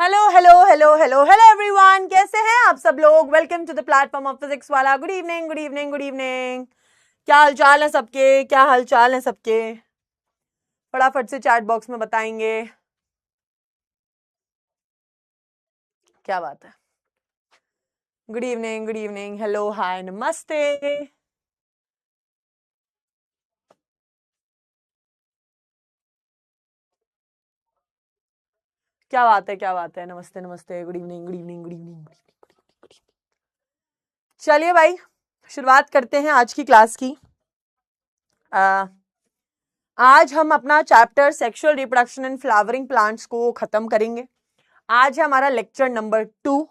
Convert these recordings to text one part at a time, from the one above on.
Hello hello hello hello hello everyone, कैसे हैं आप सब लोग। Welcome to the platform of physics Wallah. Good evening good evening good evening. क्या हाल चाल है सबके, क्या हाल चाल है सबके? फटाफट से चैट बॉक्स में बताएंगे। क्या बात है। गुड इवनिंग, हेलो, हाय, नमस्ते। क्या बात है, क्या बात है। नमस्ते नमस्ते, good evening good evening good evening. चलिए भाई, शुरुआत करते हैं आज की क्लास की। आज हम अपना chapter sexual reproduction and flowering plants को खत्म करेंगे। आज है हमारा lecture number 2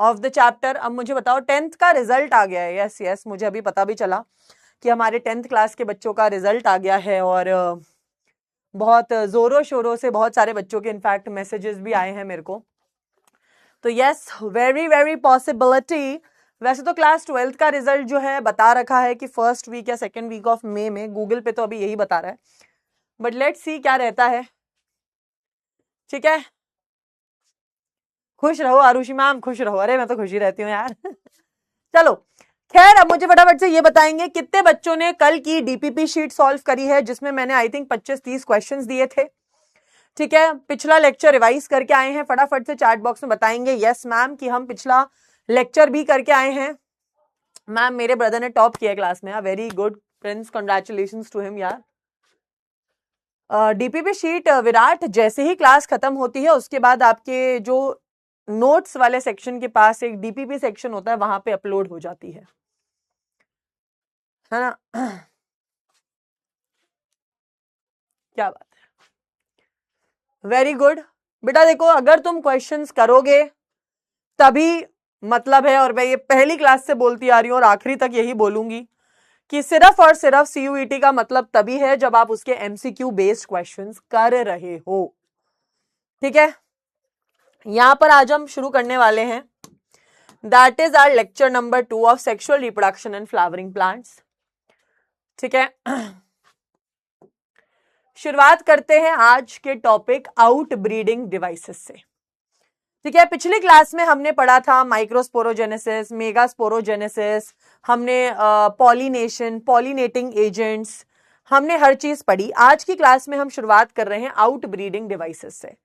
of the chapter. अब मुझे बताओ, 10th का रिजल्ट आ गया है। यस यस, मुझे अभी पता भी चला कि हमारे 10th क्लास के बच्चों का रिजल्ट आ गया है और बहुत जोरों शोरों से बहुत सारे बच्चों के इनफैक्ट मैसेजेस भी आए हैं मेरे को। तो यस, वेरी वेरी पॉसिबिलिटी। वैसे तो क्लास 12th का रिजल्ट जो है बता रखा है कि फर्स्ट वीक या सेकेंड वीक ऑफ मई में। गूगल पे तो अभी यही बता रहा है, बट लेट्स सी क्या रहता है। ठीक है, खुश रहो आरुषि मैम, खुश रहो। अरे मैं तो खुशी रहती हूँ यार। चलो खैर, अब मुझे फटाफट से ये बताएंगे कितने बच्चों ने कल की डीपीपी शीट सॉल्व करी है, जिसमें मैंने आई थिंक 25-30 क्वेश्चंस दिए थे। ठीक है, पिछला लेक्चर रिवाइज करके आए हैं। फटाफट से चैट बॉक्स में बताएंगे यस मैम कि हम पिछला लेक्चर भी करके आए हैं। मैम, मेरे ब्रदर ने टॉप किया क्लास में। Very good Prince, congratulations to him यार। डीपीपी शीट विराट, जैसे ही क्लास खत्म होती है उसके बाद आपके जो नोट्स वाले सेक्शन के पास एक डीपीपी सेक्शन होता है, वहां पे अपलोड हो जाती है ना। क्या बात है, वेरी गुड बेटा। देखो, अगर तुम क्वेश्चंस करोगे तभी मतलब है, और मैं ये पहली क्लास से बोलती आ रही हूँ और आखिरी तक यही बोलूंगी कि सिर्फ और सिर्फ सीयूईटी का मतलब तभी है जब आप उसके एमसीक्यू बेस्ड क्वेश्चंस कर रहे हो। ठीक है, यहां पर आज हम शुरू करने वाले हैं। That is our lecture number 2 of sexual reproduction and flowering plants. ठीक है, शुरुआत करते हैं आज के टॉपिक आउट ब्रीडिंग डिवाइसेस से। ठीक है, पिछली क्लास में हमने पढ़ा था माइक्रोस्पोरोजेनेसिस, मेगास्पोरोजेनेसिस, हमने पॉलिनेशन, पॉलिनेटिंग एजेंट्स, हमने हर चीज पढ़ी। आज की क्लास में हम शुरुआत कर रहे हैं आउट ब्रीडिंग डिवाइसेस से।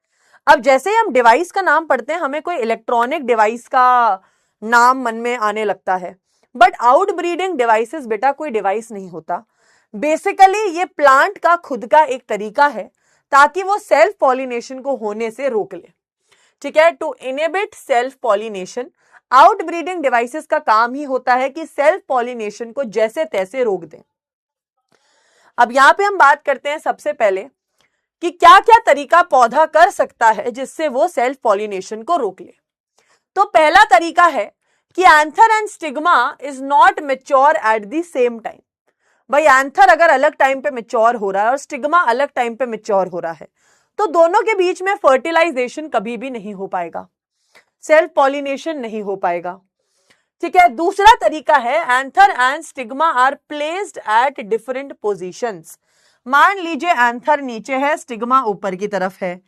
अब जैसे ही हम डिवाइस का नाम पढ़ते हैं, हमें कोई इलेक्ट्रॉनिक डिवाइस का नाम मन में आने लगता है, बट आउट ब्रीडिंग डिवाइसेस बेटा कोई डिवाइस नहीं होता। बेसिकली ये प्लांट का खुद का एक तरीका है ताकि वो सेल्फ पॉलिनेशन को होने से रोक ले। ठीक है, to inhibit self pollination. Out breeding devices का काम ही होता है कि सेल्फ पॉलिनेशन को जैसे तैसे रोक दें। अब यहां पे हम बात करते हैं सबसे पहले कि क्या क्या तरीका पौधा कर सकता है जिससे वो सेल्फ पॉलिनेशन को रोक ले। तो पहला तरीका है कि anther and stigma is not mature at the same time. भाई, एंथर अगर अलग टाइम पे मैच्योर हो रहा है और स्टिग्मा अलग टाइम पे मैच्योर हो रहा है, तो दोनों के बीच में फर्टिलाइजेशन कभी भी नहीं हो पाएगा, सेल्फ पॉलिनेशन नहीं हो पाएगा। ठीक है, दूसरा तरीका है anther and stigma are placed at different positions. मान लीजिए एंथर नीचे है, स्टिग्मा ऊपर की तरफ है।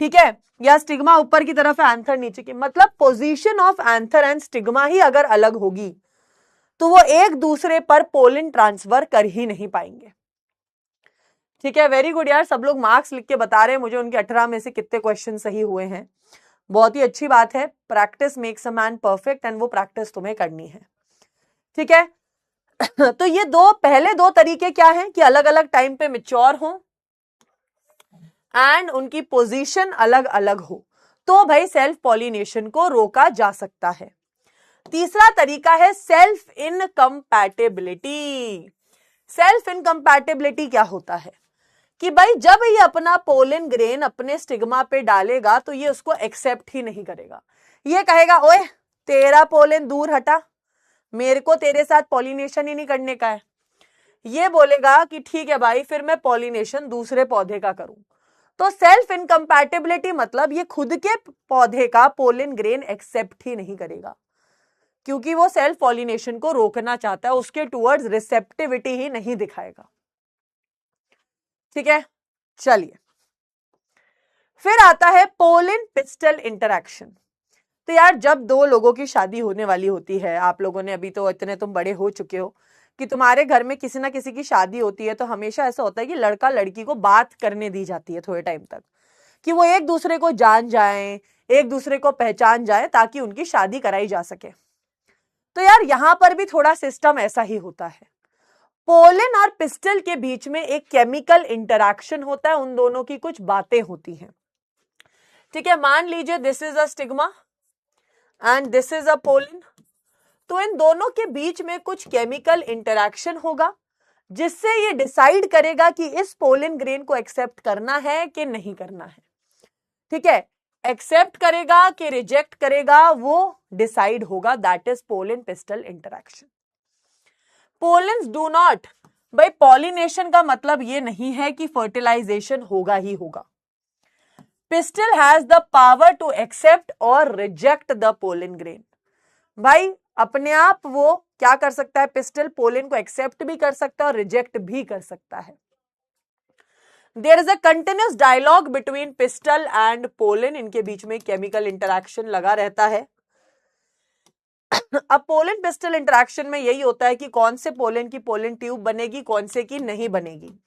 ठीक है, या स्टिग्मा ऊपर की तरफ है, एंथर नीचे की, मतलब position of anther and stigma ही अगर अलग होगी तो वो एक दूसरे पर पोलन ट्रांसफर कर ही नहीं पाएंगे। ठीक है, वेरी गुड यार, सब लोग मार्क्स लिख के बता रहे हैं मुझे उनके 18 में से कितने क्वेश्चन सही हुए हैं। बहुत ही अच्छी बात है। Practice makes a man perfect, and वो प्रैक्टिस तुम्हें करनी है। ठीक है, तो ये पहले दो तरीके क्या हैं कि अलग अलग टाइम पे मैच्योर हो एंड उनकी पोजीशन अलग अलग हो, तो भाई सेल्फ पॉलिनेशन को रोका जा सकता है। तीसरा तरीका है सेल्फ इनकम्पैटिबिलिटी। सेल्फ इनकम्पैटिबिलिटी क्या होता है कि भाई जब ये अपना पोलन ग्रेन अपने स्टिग्मा पे डालेगा तो ये उसको एक्सेप्ट ही नहीं करेगा। ये कहेगा, ओए तेरा पोलन दूर हटा, मेरे को तेरे साथ पॉलिनेशन ही नहीं करने का है। ये बोलेगा कि ठीक है भाई, फिर मैं पॉलिनेशन दूसरे पौधे का करूं। तो सेल्फ इनकम्पैटिबिलिटी मतलब ये खुद के पौधे का पोलन ग्रेन एक्सेप्ट ही नहीं करेगा, क्योंकि वो सेल्फ पॉलिनेशन को रोकना चाहता है, उसके टुवर्ड्स रिसेप्टिविटी ही नहीं दिखाएगा। ठीक है, चलिए फिर आता है पोलन पिस्टल इंटरैक्शन। तो यार जब दो लोगों की शादी होने वाली होती है, आप लोगों ने अभी तो इतने तुम बड़े हो चुके हो कि तुम्हारे घर में किसी ना किसी की शादी होती है, तो हमेशा ऐसा होता है कि लड़का लड़की को बात करने दी जाती है थोड़े टाइम तक, कि वो एक दूसरे को जान जाएं, एक दूसरे को पहचान जाए, ताकि उनकी शादी कराई जा सके। तो यार यहां पर भी थोड़ा सिस्टम ऐसा ही होता है। पोलन और पिस्टल के बीच में एक केमिकल इंटरैक्शन होता है, उन दोनों की कुछ बातें होती हैं। ठीक है, मान लीजिए this is a stigma and this is a pollen. तो इन दोनों के बीच में कुछ केमिकल इंटरैक्शन होगा, जिससे ये डिसाइड करेगा कि इस पोलन ग्रेन को एक्सेप्ट करना है कि नहीं करना है। ठीक है, एक्सेप्ट करेगा कि रिजेक्ट करेगा, वो डिसाइड होगा। That is pollen pistol interaction. Pollens do not, भाई पॉलिनेशन का मतलब ये नहीं है कि फर्टिलाइजेशन होगा ही होगा। Pistil has the power to accept और रिजेक्ट द पोलन ग्रेन। भाई अपने आप वो क्या कर सकता है, पिस्टल पोलन को एक्सेप्ट भी कर सकता है और रिजेक्ट भी कर सकता है। There is a continuous dialogue between pistil and pollen, इनके बीच में केमिकल इंटरैक्शन लगा रहता है। अब पोलन पिस्टल इंटरैक्शन में यही होता है कि कौन से पोलन की पोलन ट्यूब बनेगी, कौन से की नहीं बनेगी।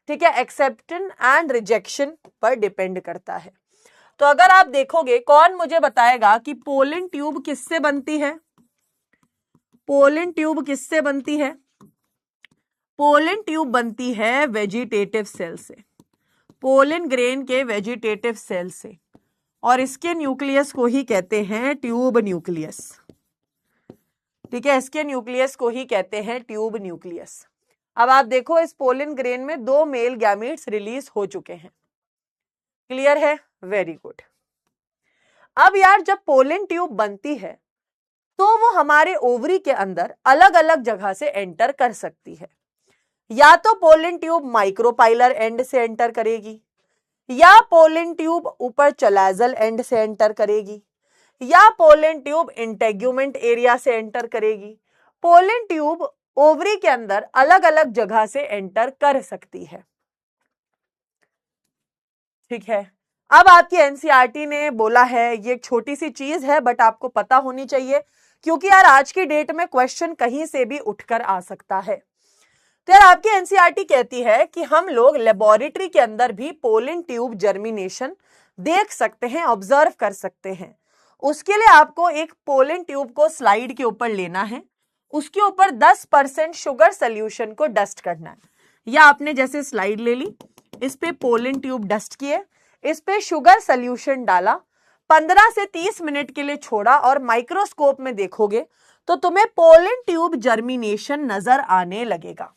ठीक है, एक्सेप्टेंस एंड रिजेक्शन पर डिपेंड करता है। तो अगर आप देखोगे, कौन मुझे बताएगा कि पोलन ट्यूब किससे बनती है? पोलन ट्यूब किससे बनती है? पोलन ट्यूब बनती है वेजिटेटिव सेल से, पोलन ग्रेन के वेजिटेटिव सेल से, और इसके न्यूक्लियस को ही कहते हैं ट्यूब न्यूक्लियस। ठीक है, इसके न्यूक्लियस को ही कहते हैं ट्यूब न्यूक्लियस। अब आप देखो, इस पोलन ग्रेन में 2 मेल गैमीट्स रिलीज हो चुके हैं। क्लियर है? Very good. अब यार जब पोलन ट्यूब बनती है तो वो हमारे ओवरी के अंदर अलग अलग जगह से एंटर कर सकती है। या तो पोलन ट्यूब माइक्रोपाइलर एंड से एंटर करेगी, या पोलन ट्यूब ऊपर चलाजल एंड से एंटर करेगी, या पोलन ट्यूब इंटेग्यूमेंट एरिया से एंटर करेगी। पोलन ट्यूब ओवरी के अंदर अलग अलग जगह से एंटर कर सकती है। ठीक है, अब आपकी एनसीईआरटी ने बोला है, ये एक छोटी सी चीज है बट आपको पता होनी चाहिए, क्योंकि यार आज की डेट में क्वेश्चन कहीं से भी उठकर आ सकता है। तो यार आपकी एनसीईआरटी कहती है कि हम लोग लेबोरेटरी के अंदर भी पोलन ट्यूब जर्मिनेशन देख सकते हैं, ऑब्जर्व कर सकते हैं। उसके लिए आपको एक पोलन ट्यूब को स्लाइड के ऊपर लेना है, उसके ऊपर 10% शुगर सोल्यूशन को डस्ट करना है। या आपने जैसे स्लाइड ले ली, इस पे पोलन ट्यूब डस्ट किए, इस पे शुगर सोल्यूशन डाला, 15 से 30 मिनट के लिए छोड़ा, और माइक्रोस्कोप में देखोगे तो तुम्हें पोलन ट्यूब जर्मिनेशन नजर आने लगेगा।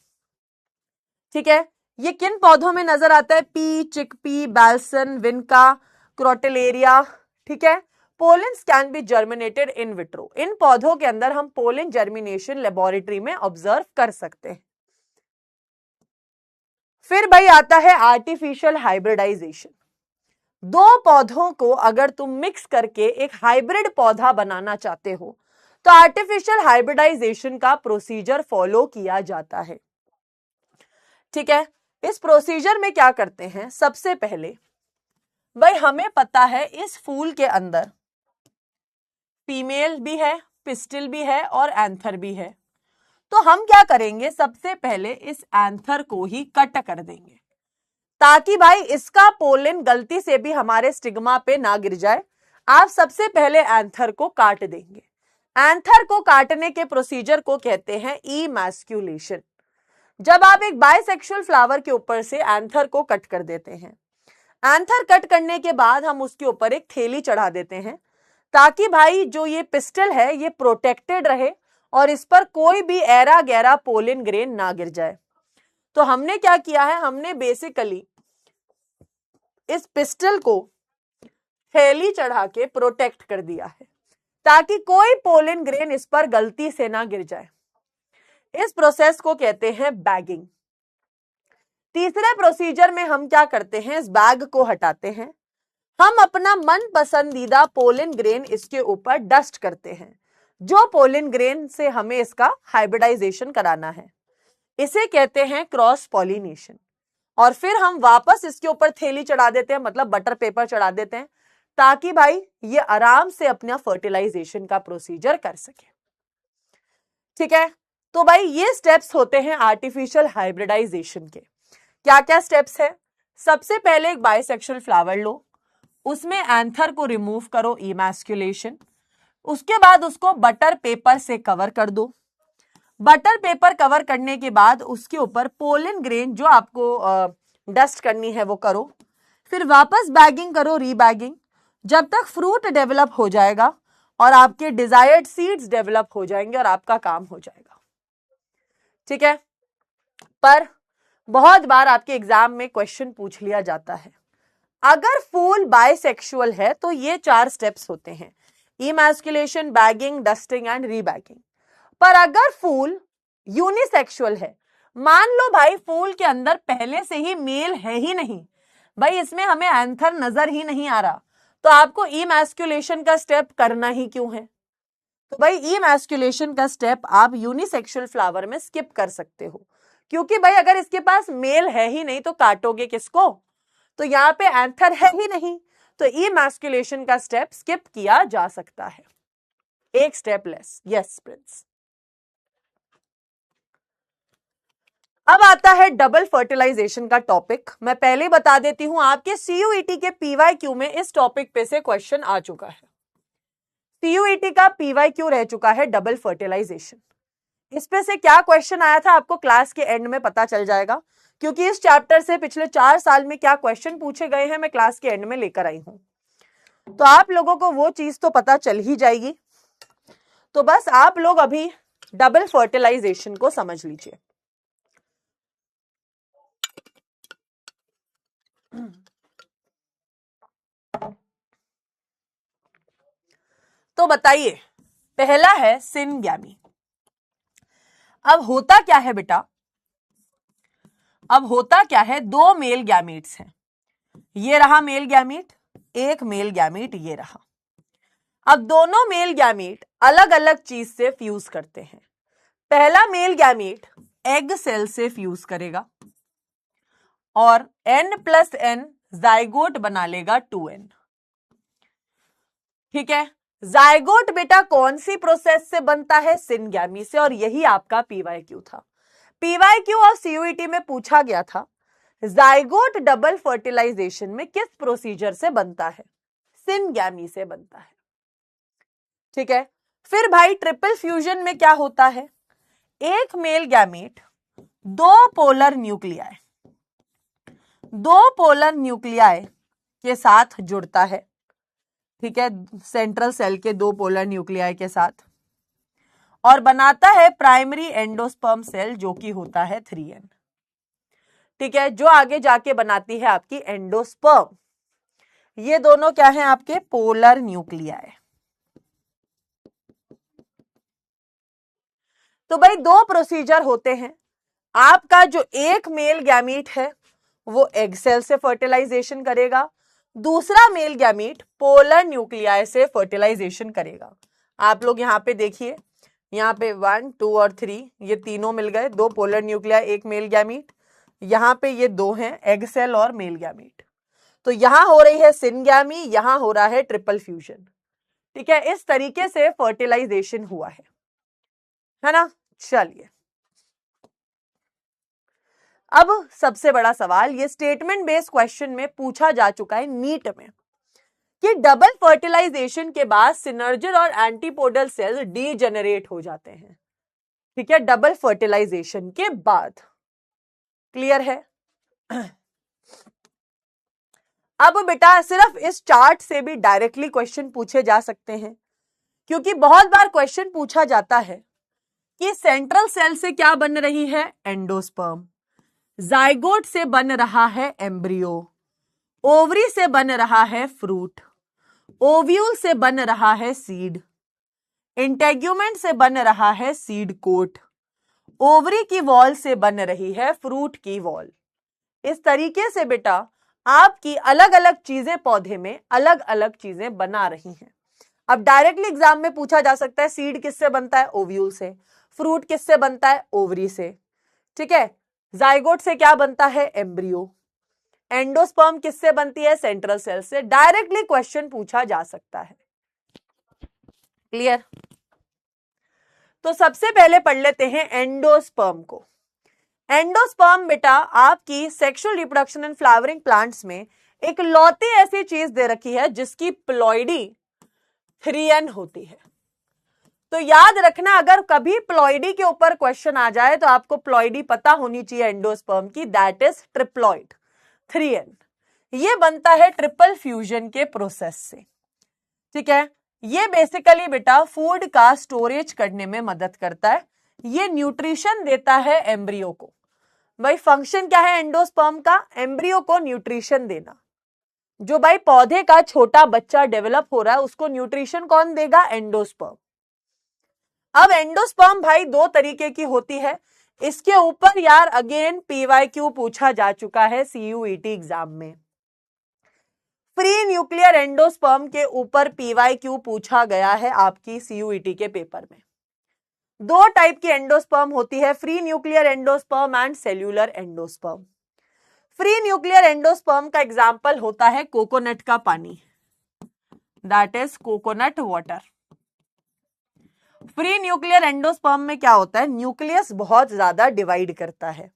ठीक है, ये किन पौधों में नजर आता है? Pea, chickpea, balsam, vinca, crotalaria. ठीक है, pollens can be germinated in vitro. इन पौधों के अंदर हम पोलन जर्मिनेशन लेबोरेटरी में ऑब्जर्व कर सकते हैं। फिर भाई आता है आर्टिफिशियल हाइब्रिडाइजेशन। 2 पौधों को अगर तुम मिक्स करके एक हाइब्रिड पौधा बनाना चाहते हो तो आर्टिफिशियल हाइब्रिडाइजेशन का प्रोसीजर फॉलो किया जाता है। ठीक है, इस प्रोसीजर में क्या करते हैं? सबसे पहले भाई हमें पता है इस फूल के अंदर फीमेल भी है, पिस्टिल भी है और एंथर भी है। तो हम क्या करेंगे, सबसे पहले इस एंथर को ही कट कर देंगे, ताकि भाई इसका पोलन गलती से भी हमारे स्टिग्मा पे ना गिर जाए। आप सबसे पहले एंथर को काट देंगे। एंथर को काटने के प्रोसीजर को कहते हैं इमैस्कुलेशन। जब आप एक बाइसेक्सुअल फ्लावर के ऊपर से एंथर को कट कर देते हैं, एंथर कट करने के बाद हम उसके ऊपर एक थैली चढ़ा देते हैं, ताकि भाई जो ये पिस्टल है ये प्रोटेक्टेड रहे और इस पर कोई भी ऐरा गैरा पोलन ग्रेन ना गिर जाए। तो हमने क्या किया है, हमने बेसिकली इस पिस्टल को थैली चढ़ा के प्रोटेक्ट कर दिया है, ताकि कोई पोलन ग्रेन इस पर गलती से ना गिर जाए। इस प्रोसेस को कहते हैं बैगिंग। तीसरे प्रोसीजर में हम क्या करते हैं, इस बैग को हटाते हैं, हम अपना मन पसंदीदा पोलन ग्रेन इसके ऊपर डस्ट करते हैं, जो पोलन ग्रेन से हमें इसका हाइब्रिडाइजेशन कराना है। इसे कहते हैं क्रॉस पॉलिनेशन। और फिर हम वापस इसके ऊपर थैली चढ़ा देते हैं, मतलब बटर पेपर चढ़ा देते हैं, ताकि भाई ये आराम से अपना फर्टिलाइजेशन का प्रोसीजर कर सके। ठीक है, तो भाई ये स्टेप्स होते हैं आर्टिफिशियल हाइब्रिडाइजेशन के। क्या क्या स्टेप्स है? सबसे पहले एक बाइसेक्सुअल फ्लावर लो, उसमें एंथर को रिमूव करो, इमैस्कुलेशन। उसके बाद उसको बटर पेपर से कवर कर दो। बटर पेपर कवर करने के बाद उसके ऊपर पोलन ग्रेन जो आपको डस्ट करनी है वो करो। फिर वापस बैगिंग करो, रीबैगिंग, जब तक फ्रूट डेवलप हो जाएगा और आपके डिजायर्ड सीड्स डेवलप हो जाएंगे और आपका काम हो जाएगा। ठीक है, पर बहुत बार आपके एग्जाम में क्वेश्चन पूछ लिया जाता है, अगर फूल बाइसेक्सुअल है तो ये 4 स्टेप्स होते हैं, इमैस्कुलेशन, बैगिंग, डस्टिंग एंड रीबैगिंग। पर अगर फूल यूनिसेक्सुअल है, मान लो भाई फूल के अंदर पहले से ही मेल है ही नहीं, भाई इसमें हमें एंथर नजर ही नहीं आ रहा, तो आपको इमैस्कुलेशन का स्टेप करना ही क्यों है? तो भाई इमैस्कुलेशन का स्टेप आप यूनिसेक्सुअल फ्लावर में स्किप कर सकते हो, क्योंकि भाई अगर इसके पास मेल है ही नहीं तो काटोगे किसको? तो यहाँ पे एंथर है ही नहीं, तो इमैस्कुलेशन का स्टेप स्किप किया जा सकता है, एक स्टेप लेस। Yes Prince. अब आता है डबल फर्टिलाइजेशन का टॉपिक। मैं पहले बता देती हूं, आपके सीयूईटी के पीवाईक्यू में इस टॉपिक पे से क्वेश्चन आ चुका है। सीयूईटी का पीवाईक्यू रह चुका है डबल फर्टिलाइजेशन। इस पे से क्या क्वेश्चन आया था आपको क्लास के एंड में पता चल जाएगा, क्योंकि इस चैप्टर से पिछले 4 साल में क्या क्वेश्चन पूछे गए हैं मैं क्लास के एंड में लेकर आई हूं, तो आप लोगों को वो चीज तो पता चल ही जाएगी। तो बस आप लोग अभी डबल फर्टिलाइजेशन को समझ लीजिए। तो बताइए, पहला है सिनगैमी। अब होता क्या है बेटा, अब होता क्या है, 2 मेल गैमीट्स हैं, ये रहा मेल गैमीट, एक मेल गैमीट ये रहा। अब दोनों मेल गैमीट अलग अलग चीज से फ्यूज करते हैं। पहला मेल गैमीट एग सेल से फ्यूज करेगा और n+n जाइगोट बना लेगा 2n। ठीक है, जाइगोट बेटा कौन सी प्रोसेस से बनता है? सिनगैमी से, और यही आपका पीवाईक्यू था। पीवाईक्यू और सीयूईटी में पूछा गया था जाइगोट डबल फर्टिलाइजेशन में किस प्रोसीजर से बनता है? सिनगैमी से बनता है। ठीक है, फिर भाई ट्रिपल फ्यूजन में क्या होता है, एक male gamete 2 polar nuclei, 2 polar nuclei के साथ जुड़ता है। ठीक है, सेंट्रल सेल के 2 पोलर न्यूक्लियाई के साथ, और बनाता है प्राइमरी एंडोस्पर्म सेल जो कि होता है 3n। ठीक है, जो आगे जाके बनाती है आपकी एंडोस्पर्म। ये दोनों क्या हैं? आपके पोलर न्यूक्लियाई। तो भाई 2 प्रोसीजर होते हैं, आपका जो एक मेल गैमीट है वो एग सेल से फर्टिलाइजेशन करेगा, दूसरा मेल गैमीट पोलर न्यूक्लियाई से फर्टिलाइजेशन करेगा। आप लोग यहाँ पे देखिए, यहाँ पे 1, 2 और 3 ये तीनों मिल गए, 2 पोलर न्यूक्लियाई एक मेल गैमीट, यहाँ पे ये 2 हैं एग सेल और मेल गैमीट। तो यहां हो रही है सिनगैमी, यहां हो रहा है ट्रिपल फ्यूजन। ठीक है, इस तरीके से फर्टिलाइजेशन हुआ है ना। चलिए, अब सबसे बड़ा सवाल, ये स्टेटमेंट बेस्ड क्वेश्चन में पूछा जा चुका है नीट में, कि डबल फर्टिलाइजेशन के बाद सिनर्जिड और एंटीपोडल सेल डीजेनरेट हो जाते हैं। ठीक है, डबल फर्टिलाइजेशन के बाद। क्लियर है? अब बेटा सिर्फ इस चार्ट से भी डायरेक्टली क्वेश्चन पूछे जा सकते हैं, क्योंकि बहुत बार क्वेश्चन पूछा जाता है कि सेंट्रल सेल से क्या बन रही है? एंडोस्पर्म। जाइगोट से बन रहा है एम्ब्रियो, ओवरी से बन रहा है फ्रूट, ओव्यूल से बन रहा है सीड, इंटेग्यूमेंट से बन रहा है सीड कोट, ओवरी की वॉल से बन रही है फ्रूट की वॉल। इस तरीके से बेटा आपकी अलग अलग चीजें पौधे में अलग अलग चीजें बना रही हैं। अब डायरेक्टली एग्जाम में पूछा जा सकता है सीड किससे बनता है? ओव्यूल से। फ्रूट किससे बनता है? ओवरी से। ठीक है, जाइगोट से क्या बनता है? एम्ब्रियो। एंडोस्पर्म किससे बनती है? सेंट्रल सेल से। डायरेक्टली क्वेश्चन पूछा जा सकता है। क्लियर? तो सबसे पहले पढ़ लेते हैं एंडोस्पर्म को। एंडोस्पर्म बेटा आपकी sexual reproduction and flowering plants में एक लौती ऐसी चीज दे रखी है जिसकी प्लॉइडी 3n होती है। तो याद रखना, अगर कभी प्लॉइडी के ऊपर क्वेश्चन आ जाए तो आपको प्लॉइडी पता होनी चाहिए एंडोस्पर्म की, दैट इज ट्रिप्लॉइड 3n। ये बनता है ट्रिपल फ्यूजन के प्रोसेस से। ठीक है, ये बेसिकली बेटा फूड का स्टोरेज करने में मदद करता है। ये न्यूट्रिशन देता है एम्ब्रियो को। भाई फंक्शन क्या है एंडोस्पर्म का? एम्ब्रियो को न्यूट्रिशन देना। जो भाई पौधे का छोटा बच्चा डेवलप हो रहा है उसको न्यूट्रिशन कौन देगा? एंडोस्पर्म। अब एंडोस्पर्म भाई दो तरीके की होती है। इसके ऊपर यार अगेन PYQ पूछा जा चुका है CUET एग्जाम में। फ्री न्यूक्लियर एंडोस्पर्म के ऊपर PYQ पूछा गया है आपकी CUET के पेपर में। दो टाइप की एंडोस्पर्म होती है, free nuclear endosperm and cellular endosperm. Free nuclear endosperm का एग्जाम्पल होता है कोकोनट का पानी, that is coconut water. Free nuclear endosperm में क्या होता है? न्यूक्लियस बहुत ज्यादा डिवाइड करता है।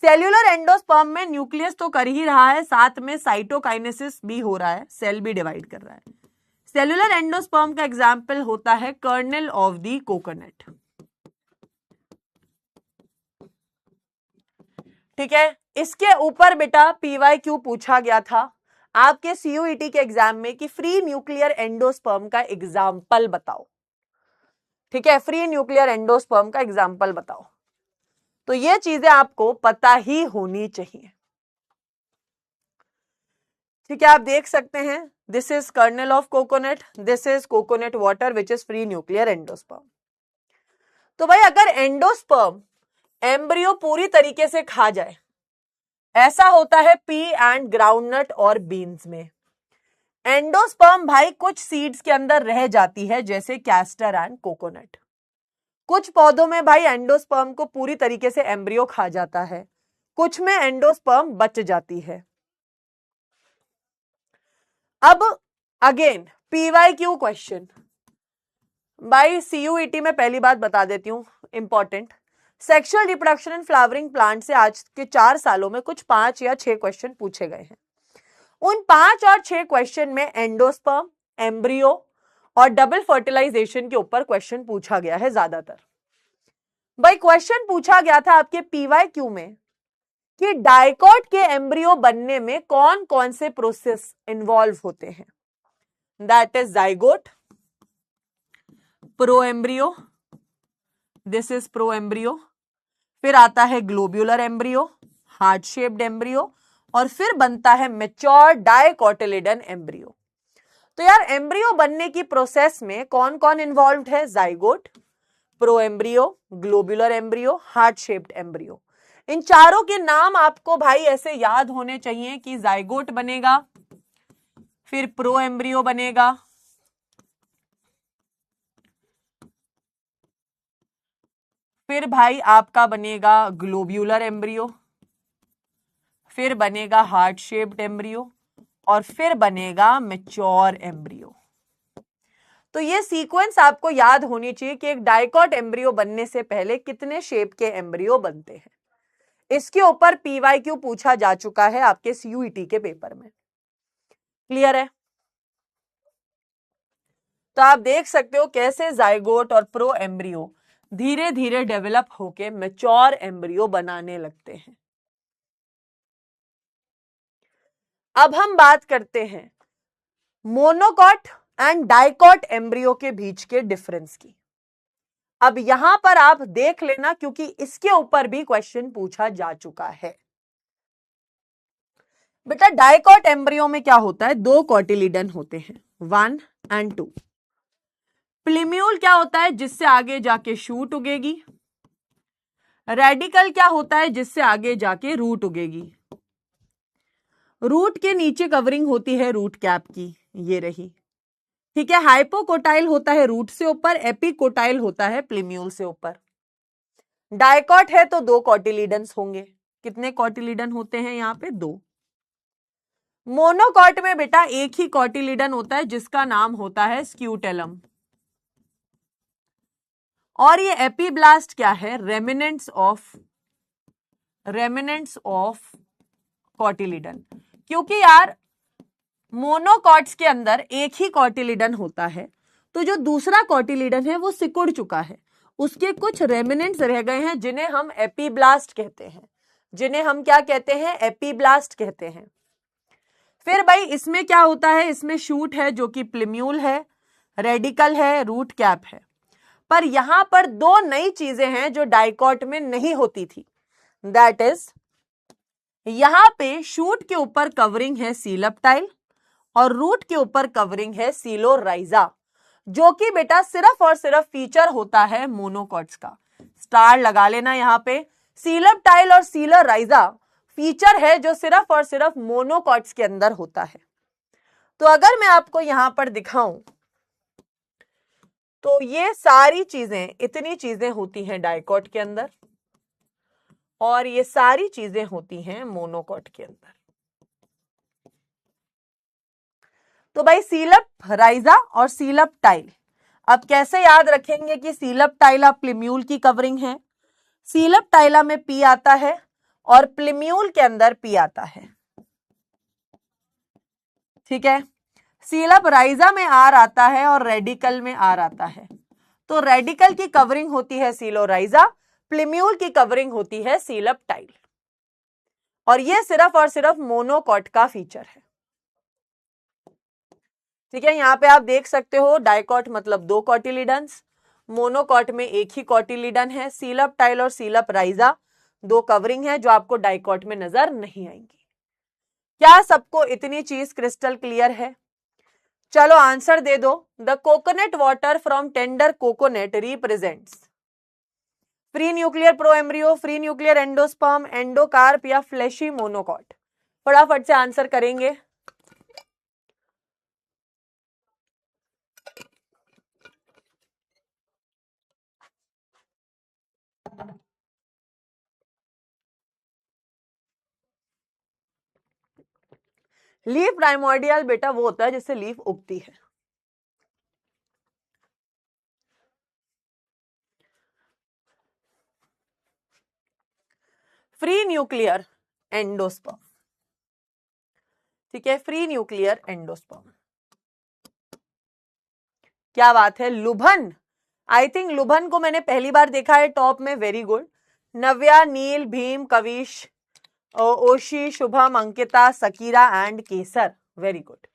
सेल्यूलर एंडोस्पर्म में न्यूक्लियस तो कर ही रहा है, साथ में साइटोकाइनेसिस भी हो रहा है, सेल भी डिवाइड कर रहा है। सेल्यूलर एंडोस्पर्म का एग्जाम्पल होता है कर्नल ऑफ द कोकोनट। ठीक है, इसके ऊपर बेटा PYQ पूछा गया था आपके CUET के एग्जाम में कि फ्री न्यूक्लियर एंडोस्पर्म का एग्जाम्पल बताओ। ठीक है, फ्री न्यूक्लियर एंडोस्पर्म का एग्जाम्पल बताओ। तो ये चीजें आपको पता ही होनी चाहिए। ठीक है, आप देख सकते हैं this is kernel of coconut, this is coconut water which is free nuclear endosperm. तो भाई अगर एंडोस्पर्म एम्ब्रियो पूरी तरीके से खा जाए, ऐसा होता है पी एंड ग्राउंडनट और बीन्स में। एंडोस्पर्म भाई कुछ सीड्स के अंदर रह जाती है जैसे कैस्टर एंड कोकोनट। कुछ पौधों में भाई एंडोस्पर्म को पूरी तरीके से एम्ब्रियो खा जाता है, कुछ में एंडोस्पर्म बच जाती है। अब अगेन PYQ क्वेश्चन भाई CUET में पहली बात बता देती हूं important, sexual reproduction and flowering plant से आज के 4 सालों में कुछ 5 या 6 क्वेश्चन पूछे गए हैं। उन 5 और 6 क्वेश्चन में एंडोस्पर्म, एम्ब्रियो और डबल फर्टिलाइजेशन के ऊपर क्वेश्चन पूछा गया है ज्यादातर। भाई क्वेश्चन पूछा गया था आपके PYQ में कि डाइकॉट के एम्ब्रियो बनने में कौन कौन से प्रोसेस इन्वॉल्व होते हैं? That is zygote, pro embryo, this is pro embryo, फिर आता है globular embryo, heart shaped embryo, और फिर बनता है मैच्योर डाइकोटिलिडन एम्ब्रियो। तो यार एम्ब्रियो बनने की प्रोसेस में कौन कौन इन्वॉल्व्ड है? Zygote, pro embryo, globular embryo, heart shaped embryo. इन चारों के नाम आपको भाई ऐसे याद होने चाहिए कि जाइगोट बनेगा, फिर प्रो एम्ब्रियो बनेगा, फिर भाई आपका बनेगा ग्लोब्यूलर एम्ब्रियो, फिर बनेगा हार्ट शेप्ड एम्ब्रियो, और फिर बनेगा मैच्योर एम्ब्रियो। तो ये सीक्वेंस आपको याद होनी चाहिए कि एक डाइकॉट एम्ब्रियो बनने से पहले कितने शेप के एम्ब्रियो बनते हैं। इसके ऊपर PYQ पूछा जा चुका है आपके CUET के पेपर में। क्लियर है? तो आप देख सकते हो कैसे जाइगोट और प्रो एम्ब्रियो धीरे धीरे डेवलप होके मैच्योर एम्ब्रियो बनाने लगते हैं। अब हम बात करते हैं मोनोकॉट एंड डाइकॉट एम्ब्रियो के बीच के डिफरेंस की। अब यहां पर आप देख लेना क्योंकि इसके ऊपर भी क्वेश्चन पूछा जा चुका है। बेटा डाइकॉट एम्ब्रियो में क्या होता है? 2 कॉटिलिडन होते हैं, 1 एंड 2। प्लीम्यूल क्या होता है? जिससे आगे जाके शूट उगेगी। रेडिकल क्या होता है? जिससे आगे जाके रूट उगेगी। रूट के नीचे कवरिंग होती है रूट कैप की, ये रही। ठीक है, हाइपोकोटाइल होता है रूट से ऊपर, एपिकोटाइल होता है प्लीम्यूल से ऊपर। डाइकॉट है तो 2 कॉटिलीडन्स होंगे। कितने कॉटिलीडन होते हैं यहाँ पे? 2। मोनोकॉट में बेटा एक ही कॉटिलीडन होता है जिसका नाम होता है स्क्यूटेलम। और ये एपीब्लास्ट क्या है? Remnants of cotyledon. क्योंकि यार मोनोकॉट्स के अंदर एक ही कॉटिलीडन होता है, तो जो दूसरा कॉटिलीडन है वो सिकुड़ चुका है, उसके कुछ रेमिनेंट्स रह गए हैं जिन्हें हम एपीब्लास्ट कहते हैं। जिन्हें हम क्या कहते हैं? एपीब्लास्ट कहते हैं। फिर भाई इसमें क्या होता है? इसमें शूट है जो कि प्लिम्यूल है, रेडिकल है, रूट कैप है। पर यहां पर 2 नई चीजें हैं जो डाइकॉट में नहीं होती थी। दैट इज, यहां पे शूट के ऊपर कवरिंग है सीलप्टाइल और रूट के ऊपर कवरिंग है सीलोराइजा, जो कि बेटा सिर्फ और सिर्फ फीचर होता है मोनोकॉट्स का। स्टार लगा लेना यहां पे। सीलप्टाइल और सीलोराइजा फीचर है जो सिर्फ और सिर्फ मोनोकॉट्स के अंदर होता है। तो अगर मैं आपको यहां पर दिखाऊं तो ये सारी चीजें, इतनी चीजें होती हैं डाइकॉट के अंदर और ये सारी चीजें होती हैं मोनोकॉट के अंदर। तो भाई सीलप्टाइजा और सीलप्टाइल, अब कैसे याद रखेंगे कि सीलप्टाइला प्लिम्यूल की कवरिंग है? सीलप्टाइला में पी आता है और प्लिम्यूल के अंदर पी आता है। ठीक है। सीलप्राइजा में आर आता है और रेडिकल में आर आता है। तो रेडिकल की कवरिंग होती है सीलोराइजा, प्लिम्यूल की कवरिंग होती है सीलप्टाइल। और ये सिर्फ और सिर्फ मोनोकॉट का फीचर है। ठीक है, यहां पे आप देख सकते हो डाइकॉट मतलब 2 कॉटिलीडन्स, मोनोकॉट में एक ही कॉटिलीडन है। सीलप्टाइल और सीलप्राइजा 2 कवरिंग है जो आपको डाइकॉट में नजर नहीं आएंगी। क्या सबको इतनी चीज क्रिस्टल क्लियर है? चलो आंसर दे दो। The coconut water from tender coconut represents free nuclear proembryo, free nuclear endosperm, endocarp या फ्लैशी मोनोकॉट? फटाफट से आंसर करेंगे। लीफ प्राइमोर्डियल बेटा वो होता है जिससे लीफ उगती है। Free nuclear endosperm. ठीक है, फ्री न्यूक्लियर एंडोस्पर्म। क्या बात है। लुभन, आई थिंक लुभन को मैंने पहली बार देखा है टॉप में। Very good. Navya, Neel, Bhim, Kavish, Oshi, Shubham, Ankita, Sakira and Kesar. Very good.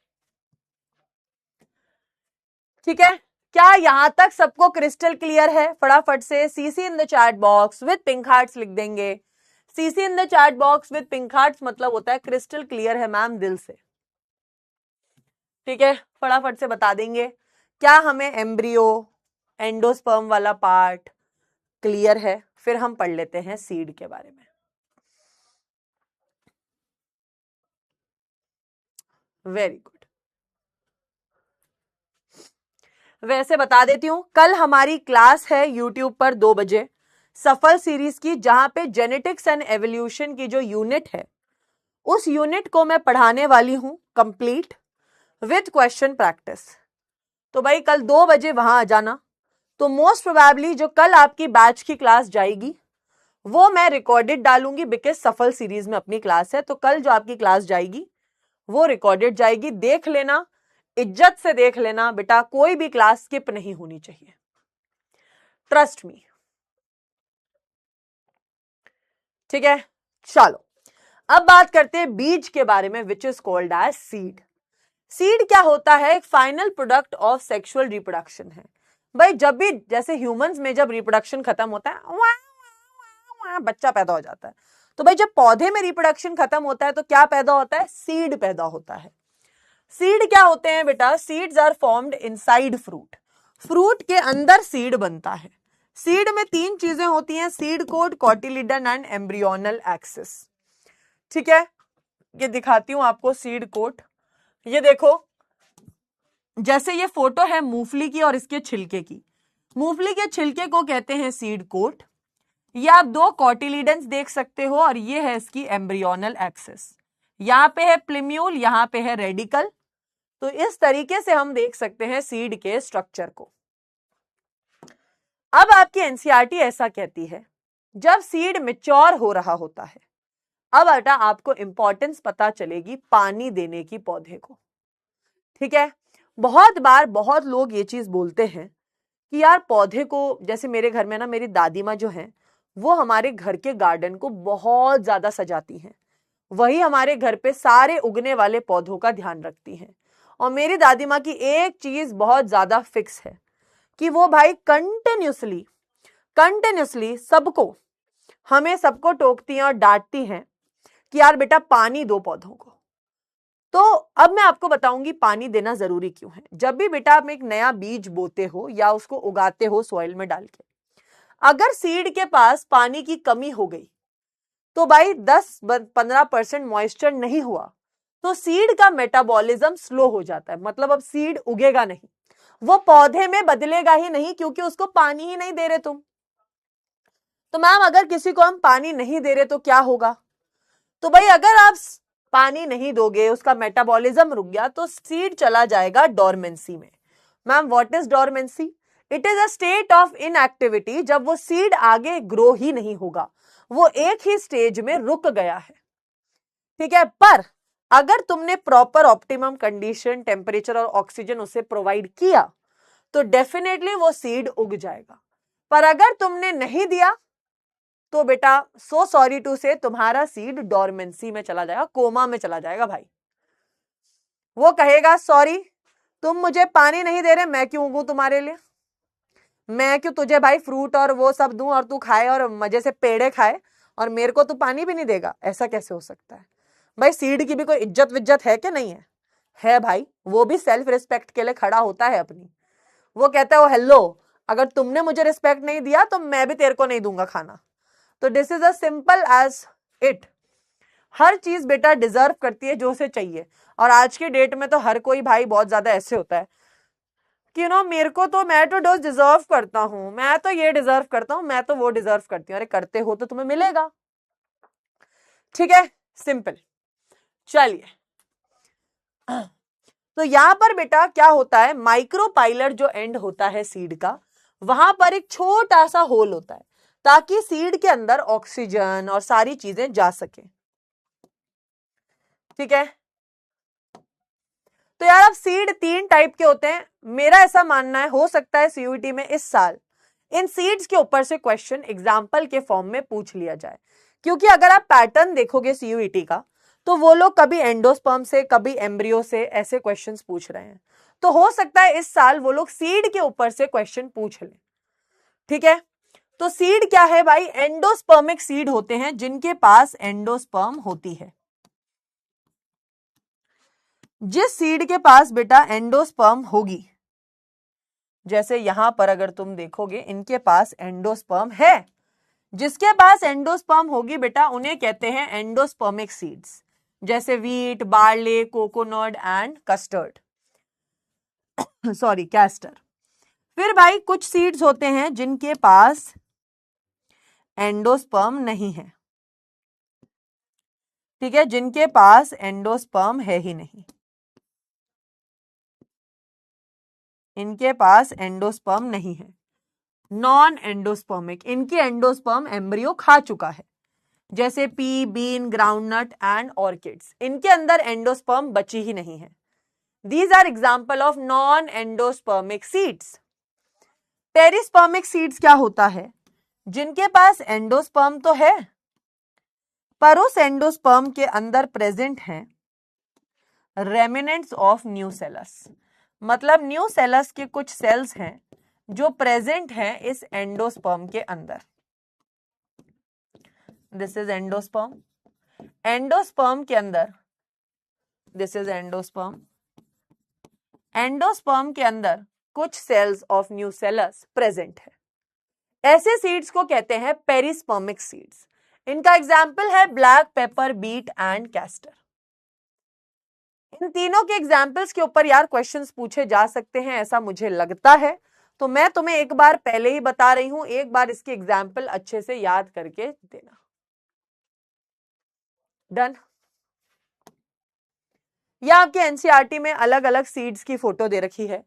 ठीक है, क्या यहां तक सबको क्रिस्टल क्लियर है? फटाफट से CC in the chat box with pink hearts लिख देंगे। CC in the chat box with pink hearts मतलब होता है क्रिस्टल क्लियर है मैम, दिल से। ठीक है, फटाफट से बता देंगे। क्या हमें एम्ब्रियो, एंडोस्पर्म वाला पार्ट क्लियर है? फिर हम पढ़ लेते हैं सीड के बारे में। Very good. वैसे बता देती हूं, कल हमारी क्लास है यूट्यूब पर 2 बजे सफल सीरीज की, जहां पे जेनेटिक्स एंड एवोल्यूशन की जो यूनिट है उस यूनिट को मैं पढ़ाने वाली हूं कंप्लीट विद क्वेश्चन प्रैक्टिस। तो भाई कल 2 बजे वहां आ जाना। तो मोस्ट प्रोबेबली जो कल आपकी बैच की क्लास जाएगी वो मैं रिकॉर्डेड डालूंगी, बिकॉज सफल सीरीज में अपनी क्लास है। तो कल जो आपकी क्लास जाएगी वो रिकॉर्डेड जाएगी, देख लेना, इज्जत से देख लेना बेटा, कोई भी क्लास स्किप नहीं होनी चाहिए, ट्रस्ट मी। ठीक है, चलो अब बात करते हैं बीज के बारे में, which is called as seed. Seed क्या होता है? एक final product of sexual reproduction है। भाई जब भी जैसे ह्यूमंस में जब रिप्रोडक्शन खत्म होता है, बच्चा पैदा हो जाता है, तो भाई जब पौधे में रिप्रोडक्शन खत्म होता है तो क्या पैदा होता है? सीड पैदा होता है। सीड क्या होते हैं बेटा? Seeds are formed inside fruit. Fruit के अंदर सीड बनता है। सीड में 3 चीजें होती हैं, seed coat, cotyledon and embryonal axis. ठीक है, ये दिखाती हूं आपको सीड कोट। ये देखो, जैसे ये फोटो है मूंगफली की और इसके छिलके की। मूंगफली के छिलके को कहते हैं सीड कोट, ये आप दो कॉटिलीडन्स देख सकते हो और ये है इसकी एम्ब्रियोनल एक्सिस। यहाँ पे है प्लिम्यूल, यहाँ पे है रेडिकल। तो इस तरीके से हम देख सकते हैं सीड के स्ट्रक्चर को। अब आपकी एनसीईआरटी ऐसा कहती है जब सीड मैच्योर हो रहा होता है, अब बेटा आपको इंपॉर्टेंस पता चलेगी पानी देने की पौधे को। ठीक है, बहुत बार बहुत लोग ये चीज बोलते हैं कि यार पौधे को, जैसे मेरे घर में ना मेरी दादी माँ जो है वो हमारे घर के गार्डन को बहुत ज्यादा सजाती हैं, वही हमारे घर पे सारे उगने वाले पौधों का ध्यान रखती हैं। और मेरी दादी माँ की एक चीज बहुत ज्यादा फिक्स है कि वो भाई कंटिन्यूसली सबको, हमें सबको टोकती हैं और डांटती हैं कि यार बेटा पानी दो पौधों को। तो अब मैं आपको बताऊंगी पानी देना जरूरी क्यों है। जब भी बेटा आप एक नया बीज बोते हो या उसको उगाते हो सॉइल में डाल के, अगर सीड के पास पानी की कमी हो गई तो भाई 10-15% मॉइस्चर नहीं हुआ तो सीड का मेटाबॉलिज्म स्लो हो जाता है, मतलब अब सीड उगेगा नहीं, वो पौधे में बदलेगा ही नहीं क्योंकि उसको पानी ही नहीं दे रहे तुम। तो मैम अगर किसी को हम पानी नहीं दे रहे तो क्या होगा? तो भाई अगर आप पानी नहीं दोगे, उसका मेटाबॉलिज्म रुक गया तो सीड चला जाएगा डोरमेंसी में। Ma'am what is dormancy? It is a state of inactivity, जब वो सीड आगे ग्रो ही नहीं होगा, वो एक ही स्टेज में रुक गया है। ठीक है, पर अगर तुमने प्रॉपर ऑप्टिमम कंडीशन, टेम्परेचर और ऑक्सीजन उसे प्रोवाइड किया तो डेफिनेटली वो सीड उग जाएगा। पर अगर तुमने नहीं दिया तो बेटा सो सॉरी टू से तुम्हारा सीड डोरमेंसी में चला जाएगा, कोमा में चला जाएगा भाई। वो कहेगा सॉरी तुम मुझे पानी नहीं दे रहे, मैं क्यों उगूं तुम्हारे लिए, मैं क्यों तुझे भाई फ्रूट और वो सब दूं और तू खाए और मजे से पेड़े खाए और मेरे को तू पानी भी नहीं देगा? ऐसा कैसे हो सकता है भाई? सीड की भी कोई इज्जत विज्जत है कि नहीं है? है भाई, वो भी सेल्फ रिस्पेक्ट के लिए खड़ा होता है अपनी। वो कहता है हेलो, अगर तुमने मुझे रिस्पेक्ट नहीं दिया तो मैं भी तेरे को नहीं दूंगा खाना। तो this is a simple as it. हर चीज बेटा डिजर्व करती है जो उसे चाहिए। और आज के डेट में तो हर कोई भाई बहुत ज्यादा ऐसे होता है कि मेरे को तो, मैं तो डोज डिजर्व करता हूं, मैं तो ये डिजर्व करता हूं, मैं तो वो डिजर्व करती हूँ। अरे करते हो तो तुम्हें मिलेगा। ठीक है, सिंपल। चलिए, तो यहां पर बेटा क्या होता है, माइक्रोपाइलर जो एंड होता है सीड का, वहां पर एक छोटा सा होल होता है ताकि सीड के अंदर ऑक्सीजन और सारी चीजें जा सके। ठीक है, तो यार अब सीड 3 टाइप के होते हैं। मेरा ऐसा मानना है, हो सकता है सीयूईटी में इस साल इन सीड्स के ऊपर से क्वेश्चन एग्जाम्पल के फॉर्म में पूछ लिया जाए, क्योंकि अगर आप पैटर्न देखोगे सीयूईटी का तो वो लोग कभी एंडोस्पर्म से, कभी एम्ब्रियो से ऐसे क्वेश्चंस पूछ रहे हैं। तो हो सकता है इस साल वो लोग सीड के ऊपर से क्वेश्चन पूछ लें। ठीक है, तो सीड क्या है भाई? एंडोस्पर्मिक सीड होते हैं जिनके पास एंडोस्पर्म होती है। जिस सीड के पास बेटा एंडोस्पर्म होगी, जैसे यहां पर अगर तुम देखोगे इनके पास एंडोस्पर्म है, जिसके पास एंडोस्पर्म होगी बेटा उन्हें कहते हैं एंडोस्पर्मिक सीड्स, जैसे wheat, barley, coconut and custard, sorry castor. फिर भाई कुछ सीड्स होते हैं जिनके पास एंडोस्पर्म नहीं है। ठीक है, जिनके पास एंडोस्पर्म है ही नहीं, इनके पास एंडोस्पर्म नहीं है, नॉन एंडोस्पर्मिक, इनके एंडोस्पर्म एम्ब्रियो खा चुका है, जैसे pea, bean, groundnut and orchids, इनके अंदर एंडोस्पर्म बची ही नहीं है। These are example of non endospermic seeds. Perispermic seeds क्या होता है? जिनके पास एंडोस्पर्म तो है पर उस एंडोस्पर्म के अंदर प्रेजेंट हैं रेमिनेंट्स ऑफ न्यूसेलस, मतलब न्यूसेलस के कुछ सेल्स हैं जो प्रेजेंट हैं इस एंडोस्पर्म के अंदर। दिस इज एंडोस्पर्म, एंडोस्पर्म के अंदर, दिस इज एंडोस्पर्म, एंडोस्पर्म के अंदर कुछ सेल्स ऑफ न्यूसेलस प्रेजेंट है। ऐसे सीड्स को कहते हैं पेरिस्पर्मिक सीड्स। इनका एग्जाम्पल है black pepper, beet and castor. इन तीनों के एग्जाम्पल्स के ऊपर यार क्वेश्चंस पूछे जा सकते हैं, ऐसा मुझे लगता है। तो मैं तुम्हें एक बार पहले ही बता रही हूं, एक बार इसकी एग्जाम्पल अच्छे से याद करके देना। डन। या आपके एनसीईआरटी में अलग अलग सीड्स की फोटो दे रखी है,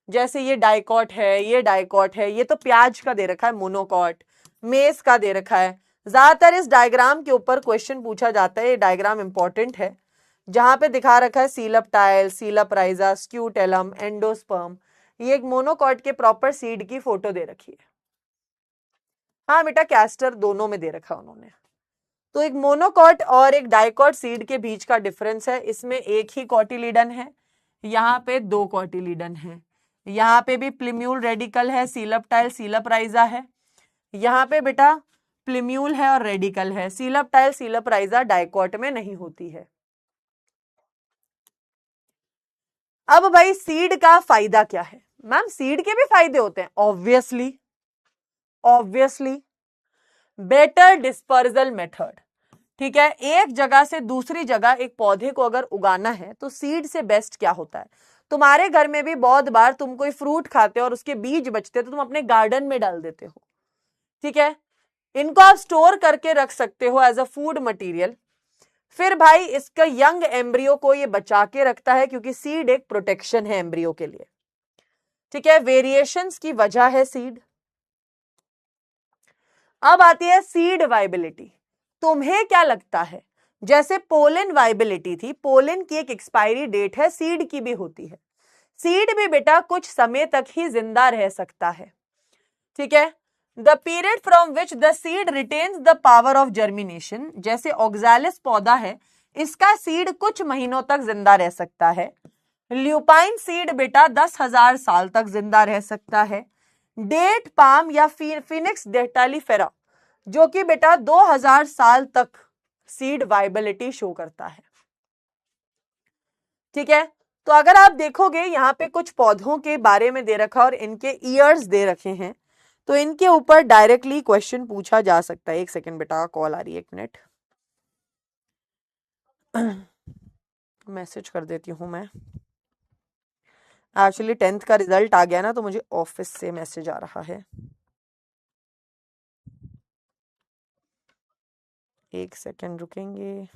जैसे ये डाइकॉट है, ये डाइकॉट है, ये तो प्याज का दे रखा है, मोनोकॉट, मेस का दे रखा है। ज्यादातर इस डायग्राम के ऊपर क्वेश्चन पूछा जाता है, ये डायग्राम इंपॉर्टेंट है, जहां पे दिखा रखा है सीलप टाइल, सीलप राइजा, स्क्यूटेलम, एंडोस्पर्म, ये एक मोनोकॉट के प्रॉपर सीड की फोटो दे रखी है। हाँ बेटा, कैस्टर दोनों में दे रखा उन्होंने। तो एक मोनोकॉट और एक डाइकॉट सीड के बीच का डिफरेंस है, इसमें एक ही कॉटिलीडन है, यहाँ पे 2 कॉटिलीडन है, यहाँ पे भी प्लिम्यूल रेडिकल है, सीलप टाइल, सीलप राइजा है, यहाँ पे बेटा प्लिम्यूल है और रेडिकल है। सीलप टाइल, सीलप राइजा डाइकॉट में नहीं होती है। अब भाई सीड का फायदा क्या है? मैम सीड के भी फायदे होते हैं, ऑब्वियसली बेटर डिस्पर्सल मेथड। ठीक है, एक जगह से दूसरी जगह एक पौधे को अगर उगाना है तो सीड से बेस्ट क्या होता है? तुम्हारे घर में भी बहुत बार तुम कोई फ्रूट खाते हो और उसके बीज बचते तो तुम अपने गार्डन में डाल देते हो। ठीक है, इनको आप स्टोर करके रख सकते हो एज अ फूड मटेरियल। फिर भाई इसका यंग एम्ब्रियो को ये बचा के रखता है, क्योंकि सीड एक प्रोटेक्शन है एम्ब्रियो के लिए। ठीक है, वेरिएशंस की वजह है सीड। अब आती है सीड वाइबिलिटी। तुम्हें क्या लगता है, जैसे पोलन वाइबिलिटी थी, पोलन की एक एक्सपायरी डेट है, सीड की भी होती है। सीड भी बेटा कुछ समय तक ही जिंदा रह सकता है। ठीक है, the period from which the seed retains the power of germination, जैसे ऑक्सैलिस पौधा है, इसका सीड कुछ महीनों तक जिंदा रह सकता है। ल्यूपाइन सीड बेटा 10,000 साल तक जिंदा रह सकता है। डेट पाम या फिनिक्स डेटालीफेरा, जो कि बेटा 2000 साल तक सीड वाइबिलिटी शो करता है। ठीक है, तो अगर आप देखोगे यहाँ पे कुछ पौधों के बारे में दे रखा और इनके ईयर्स दे रखे हैं, तो इनके ऊपर डायरेक्टली क्वेश्चन पूछा जा सकता है। एक सेकंड बेटा, कॉल आ रही है, 1 मिनट मैसेज कर देती हूँ मैं। एक्चुअली 10th का रिजल्ट आ गया ना, तो मुझे ऑफिस से मैसेज आ रहा है। 1 सेकंड रुकेंगे।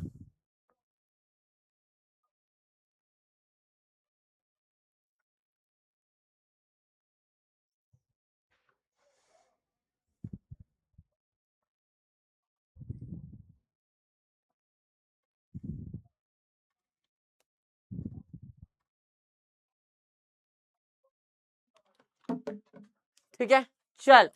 ठीक है, चल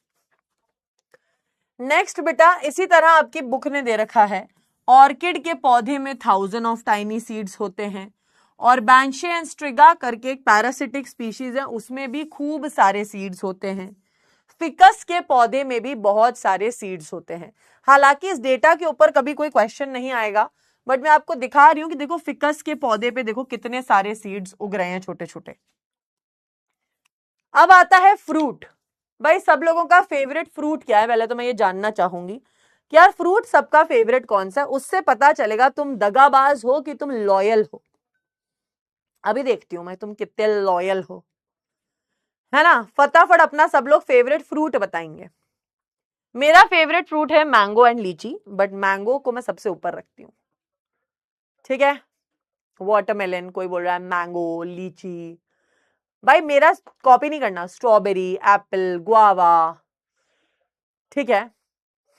नेक्स्ट बेटा, इसी तरह आपकी बुक ने दे रखा है, ऑर्किड के पौधे में 1000 ऑफ टाइनी सीड्स होते हैं, और बैंशे एंड स्ट्रिगा करके एक पैरासिटिक स्पीशीज है, उसमें भी खूब सारे सीड्स होते हैं। फिकस के पौधे में भी बहुत सारे सीड्स होते हैं। हालांकि इस डेटा के ऊपर कभी कोई क्वेश्चन नहीं आएगा, बट मैं आपको दिखा रही हूं कि देखो फिकस के पौधे पे देखो कितने सारे सीड्स उग रहे हैं, छोटे छोटे। अब आता है फ्रूट। भाई सब लोगों का फेवरेट फ्रूट क्या है, पहले तो मैं ये जानना चाहूंगी कि यार फ्रूट सबका फेवरेट कौन सा है। उससे पता चलेगा तुम दगाबाज हो कि तुम लॉयल हो। अभी देखती हूं मैं तुम कितने लॉयल हो, है ना। फटाफट अपना सब लोग फेवरेट फ्रूट बताएंगे। मेरा फेवरेट फ्रूट है मैंगो एंड लीची, बट मैंगो को मैं सबसे ऊपर रखती हूँ। ठीक है, वाटरमेलन कोई बोल रहा है, मैंगो, लीची। भाई मेरा कॉपी नहीं करना, स्ट्रॉबेरी, एप्पल, गुआवा। ठीक है,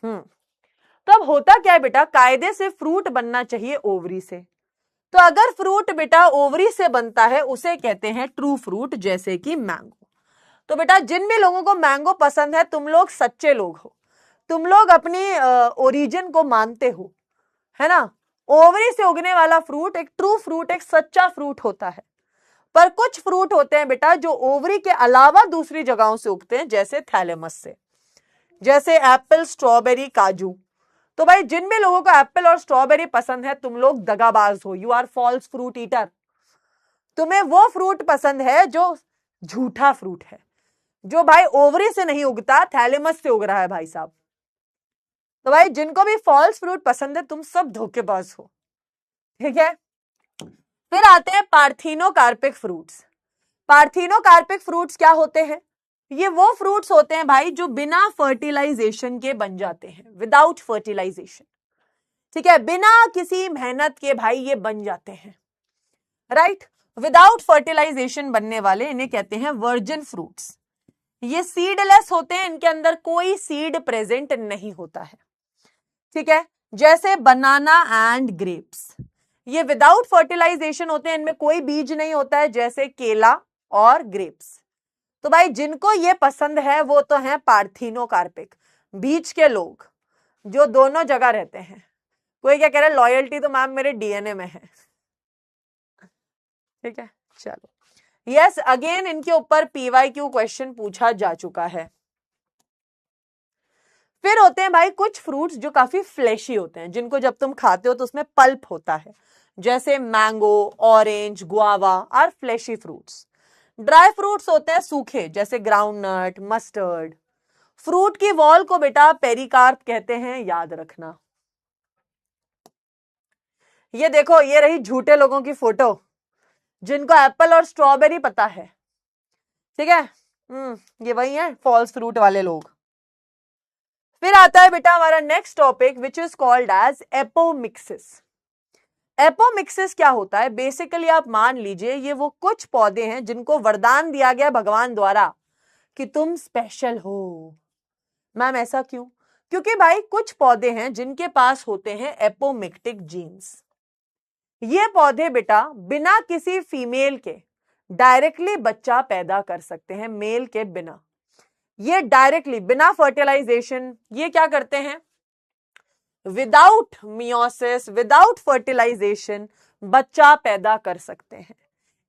तो अब होता क्या है बेटा, कायदे से फ्रूट बनना चाहिए ओवरी से। तो अगर फ्रूट बेटा ओवरी से बनता है उसे कहते हैं ट्रू फ्रूट, जैसे कि मैंगो। तो बेटा जिन भी लोगों को मैंगो पसंद है, तुम लोग सच्चे लोग हो, तुम लोग अपनी ओरिजिन को मानते हो, है ना। ओवरी से उगने वाला फ्रूट एक ट्रू फ्रूट, एक सच्चा फ्रूट होता है। पर कुछ फ्रूट होते हैं बेटा जो ओवरी के अलावा दूसरी जगहों से उगते हैं, जैसे थैलेमस से, जैसे एप्पल, स्ट्रॉबेरी, काजू। तो भाई जिन भी लोगों को एप्पल और स्ट्रॉबेरी पसंद है, तुम लोग दगाबाज हो, you are false fruit eater. तुम्हें वो फ्रूट पसंद है जो झूठा फ्रूट है, जो भाई ओवरी से नहीं उगता, थैलेमस से उग रहा है भाई साहब। तो भाई जिनको भी फॉल्स फ्रूट पसंद है, तुम सब धोखेबाज हो। ठीक है, फिर आते हैं पार्थिनोकार्पिक फ्रूट्स। पार्थिनोकार्पिक फ्रूट्स क्या होते हैं? ये वो फ्रूट्स होते हैं भाई जो बिना फर्टिलाइजेशन के बन जाते हैं, विदाउट फर्टिलाइजेशन, ठीक है, बिना किसी मेहनत के भाई ये बन जाते हैं, राइट। विदाउट फर्टिलाइजेशन बनने वाले इन्हें कहते हैं वर्जिन फ्रूट्स। ये सीडलेस होते हैं, इनके अंदर कोई सीड प्रेजेंट नहीं होता है, ठीक है। जैसे बनाना एंड ग्रेप्स, ये विदाउट फर्टिलाइजेशन होते हैं, इनमें कोई बीज नहीं होता है, जैसे केला और ग्रेप्स। तो भाई जिनको ये पसंद है वो तो हैं पार्थिनोकार्पिक, बीच के लोग जो दोनों जगह रहते हैं। कोई क्या कह रहा है, लॉयल्टी तो मैम मेरे डीएनए में है, ठीक है। चलो, यस, अगेन इनके ऊपर पीवाईक्यू क्वेश्चन पूछा जा चुका है। फिर होते हैं भाई कुछ फ्रूट्स जो काफी फ्लैशी होते हैं, जिनको जब तुम खाते हो तो उसमें पल्प होता है, जैसे mango, orange, guava are fleshy fruits. Dry fruits होते हैं सूखे, जैसे ग्राउंडनट, मस्टर्ड। फ्रूट की वॉल को बेटा पेरिकार्प कहते हैं, याद रखना। ये देखो, ये रही झूठे लोगों की फोटो, जिनको एप्पल और स्ट्रॉबेरी पता है, ठीक है। ये वही है फॉल्स फ्रूट वाले लोग। फिर आता है बेटा हमारा next topic which is called as apomixis. Apomixis क्या होता है? बेसिकली आप मान लीजिए ये वो कुछ पौधे हैं जिनको वरदान दिया गया भगवान द्वारा कि तुम स्पेशल हो। मैम ऐसा क्यों? क्योंकि भाई कुछ पौधे हैं जिनके पास होते हैं एपोमिक्टिक जीन्स। ये पौधे बेटा बिना किसी फीमेल के डायरेक्टली बच्चा पैदा कर सकते हैं, मेल के बिना। ये डायरेक्टली बिना फर्टिलाइजेशन ये क्या करते हैं, विदाउट मियोसिस, विदाउट फर्टिलाइजेशन बच्चा पैदा कर सकते हैं।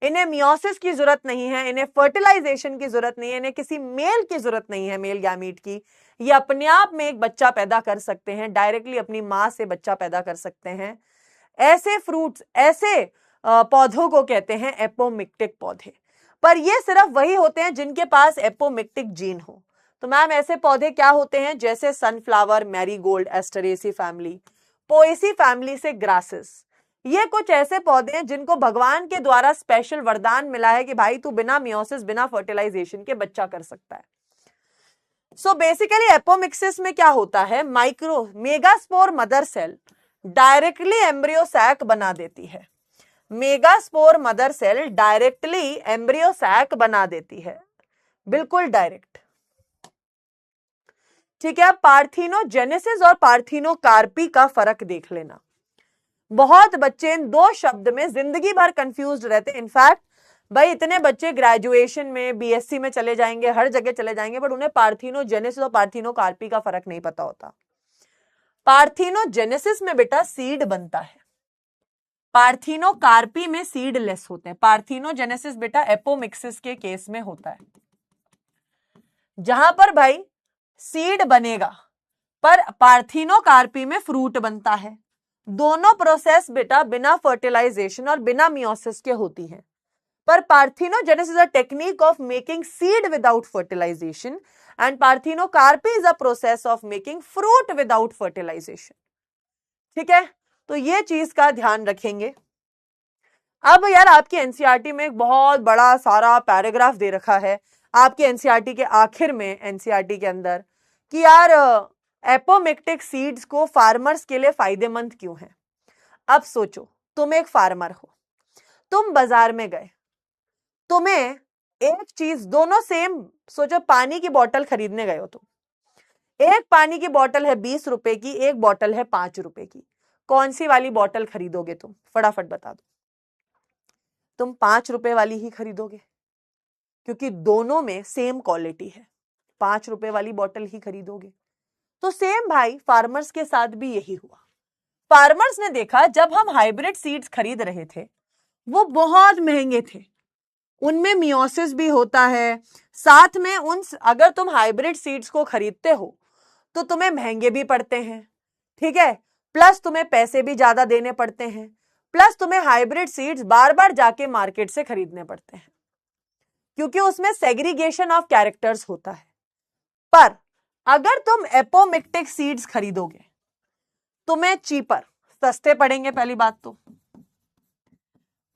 इन्हें मियोसिस की जरूरत नहीं है, इन्हें फर्टिलाइजेशन की जरूरत नहीं है, इन्हें किसी मेल की जरूरत नहीं है, मेल गैमीट की। ये अपने आप में एक बच्चा पैदा कर सकते हैं, डायरेक्टली अपनी मां से बच्चा पैदा कर सकते हैं। ऐसे फ्रूट्स, ऐसे पौधों को कहते हैं एपोमिक्टिक पौधे। पर ये सिर्फ वही होते हैं जिनके पास एपोमिक्टिक जीन हो। तो मैम ऐसे पौधे क्या होते हैं? जैसे sunflower, marigold, Asteraceae family, Poaceae family से ग्रासेस। ये कुछ ऐसे पौधे हैं जिनको भगवान के द्वारा स्पेशल वरदान मिला है कि भाई तू बिना मियोसिस, बिना फर्टिलाइजेशन के बच्चा कर सकता है। सो बेसिकली एपोमिक्सिस में क्या होता है, micro megaspore mother cell directly embryo sac बना देती है। Megaspore mother cell directly embryo sac बना देती है, बिल्कुल डायरेक्ट, ठीक है। पार्थिनोजेनेसिस और पार्थिनोकार्पी का फर्क देख लेना। बहुत बच्चे इन दो शब्द में जिंदगी भर कंफ्यूज रहते। इनफैक्ट भाई इतने बच्चे ग्रेजुएशन में, बीएससी में चले जाएंगे, हर जगह चले जाएंगे, बट उन्हें पार्थिनोजेनेसिस और पार्थिनोकार्पी का फर्क नहीं पता होता। पार्थिनोजेनेसिस में बेटा सीड बनता है, पार्थिनोकार्पी में सीडलेस होते हैं। पार्थिनोजेनेसिस बेटा एपोमिक्सिस के केस में होता है, जहां पर भाई सीड बनेगा, पर पार्थिनोकार्पी में फ्रूट बनता है। दोनों प्रोसेस बेटा बिना फर्टिलाइजेशन और बिना मियोसिस के होती है। पर parthenogenesis is a technique of making seed without fertilization and parthenocarpy is a process of making fruit without fertilization, ठीक है। तो ये चीज का ध्यान रखेंगे। अब यार आपकी एनसीईआरटी में एक बहुत बड़ा सारा पैराग्राफ दे रखा है आपके एनसीईआरटी के आखिर में, एनसीईआरटी के अंदर, कि यार एपोमिक्टिक सीड्स को फार्मर्स के लिए फायदेमंद क्यों है। अब सोचो, तुम एक फार्मर हो, तुम बाजार में गए, तुम्हें एक चीज, दोनों सेम, सोचो पानी की बोतल खरीदने गए हो तुम, एक पानी की बोतल है 20 रुपए की, एक बोतल है 5 रुपए की, कौन सी वाली बोतल खरीदोगे तुम? फटाफट बता दो। तुम 5 रुपए वाली ही खरीदोगे, क्योंकि दोनों में सेम क्वालिटी है, 5 रुपए वाली बोतल ही खरीदोगे। तो सेम भाई फार्मर्स के साथ भी यही हुआ। फार्मर्स ने देखा जब हम हाइब्रिड सीड्स खरीद रहे थे वो बहुत महंगे थे, उनमें मियोसिस भी होता है, साथ में अगर तुम हाइब्रिड सीड्स को खरीदते हो तो तुम्हें महंगे भी पड़ते हैं, ठीक है, प्लस तुम्हें पैसे भी ज्यादा देने पड़ते हैं, प्लस तुम्हें हाइब्रिड सीड्स बार बार जाके मार्केट से खरीदने पड़ते हैं, क्योंकि उसमें सेग्रीगेशन ऑफ कैरेक्टर्स होता है। पर अगर तुम एपोमिक्टिक सीड्स खरीदोगे तुम्हें चीपर, सस्ते पड़ेंगे। पहली बात तो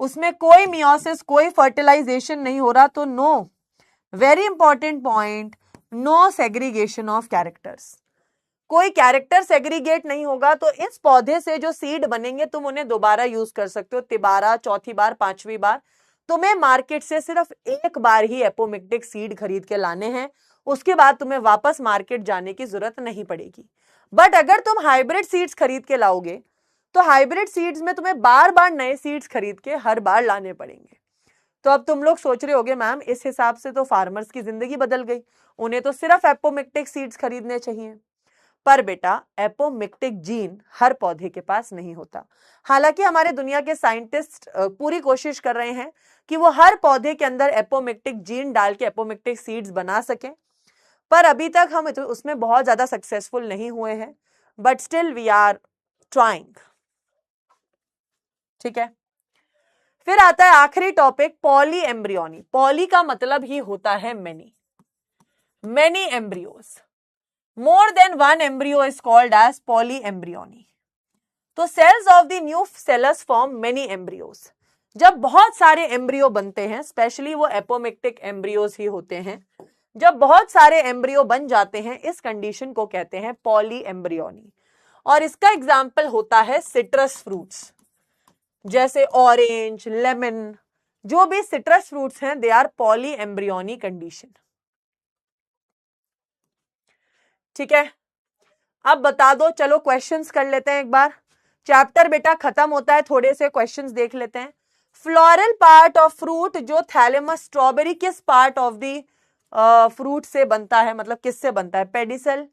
उसमें कोई मियोसिस, कोई फर्टिलाइजेशन नहीं हो रहा, तो no, very important point, no segregation of characters. कोई कैरेक्टर सेग्रीगेट नहीं होगा तो इस पौधे से जो सीड बनेंगे तुम उन्हें दोबारा यूज कर सकते हो, तिबारा, चौथी बार, पांचवी बार। तुम्हें मार्केट से सिर्फ एक बार ही एपोमिक्टिक सीड खरीद के लाने हैं, उसके बाद तुम्हें वापस मार्केट जाने की जरूरत नहीं पड़ेगी। बट अगर तुम हाइब्रिड सीड्स खरीद के लाओगे तो हाइब्रिड सीड्स में तुम्हें बार बार नए सीड्स खरीद के हर बार लाने पड़ेंगे। तो अब तुम लोग सोच रहे होगे मैम इस हिसाब से तो फार्मर्स की जिंदगी बदल गई, उन्हें तो सिर्फ एपोमिक्टिक सीड्स खरीदने चाहिए। पर बेटा एपोमिक्टिक जीन हर पौधे के पास नहीं होता। हालांकि हमारे दुनिया के साइंटिस्ट पूरी कोशिश कर रहे हैं कि वो हर पौधे के अंदर एपोमिक्टिक जीन डाल के एपोमिक्टिक सीड्स बना सकें, पर अभी तक हम उसमें बहुत ज्यादा सक्सेसफुल नहीं हुए हैं। But still we are trying. ठीक है, फिर आता है आखिरी टॉपिक, पॉली एम्ब्रियोनी। पॉली का मतलब ही होता है many, many embryos. More than one embryo is called as polyembryony. तो cells of the new cellus form many embryos. जब बहुत सारे एम्ब्रियो बनते हैं, स्पेशली वो एपोमिक्टिक एम्ब्रियोज ही होते हैं, जब बहुत सारे एम्ब्रियो बन जाते हैं इस कंडीशन को कहते हैं पॉली एम्ब्रियोनी। और इसका एग्जाम्पल होता है सिट्रस फ्रूट्स, जैसे ऑरेंज, लेमन, जो भी सिट्रस फ्रूट्स हैं they are polyembryony condition. ठीक है, अब बता दो, चलो क्वेश्चंस कर लेते हैं एक बार। चैप्टर बेटा खत्म होता है, थोड़े से क्वेश्चंस देख लेते हैं। फ्लोरल पार्ट ऑफ फ्रूट जो थैलेमस, स्ट्रॉबेरी किस पार्ट ऑफ दी फ्रूट से बनता है, मतलब किससे बनता है? पेडिसल,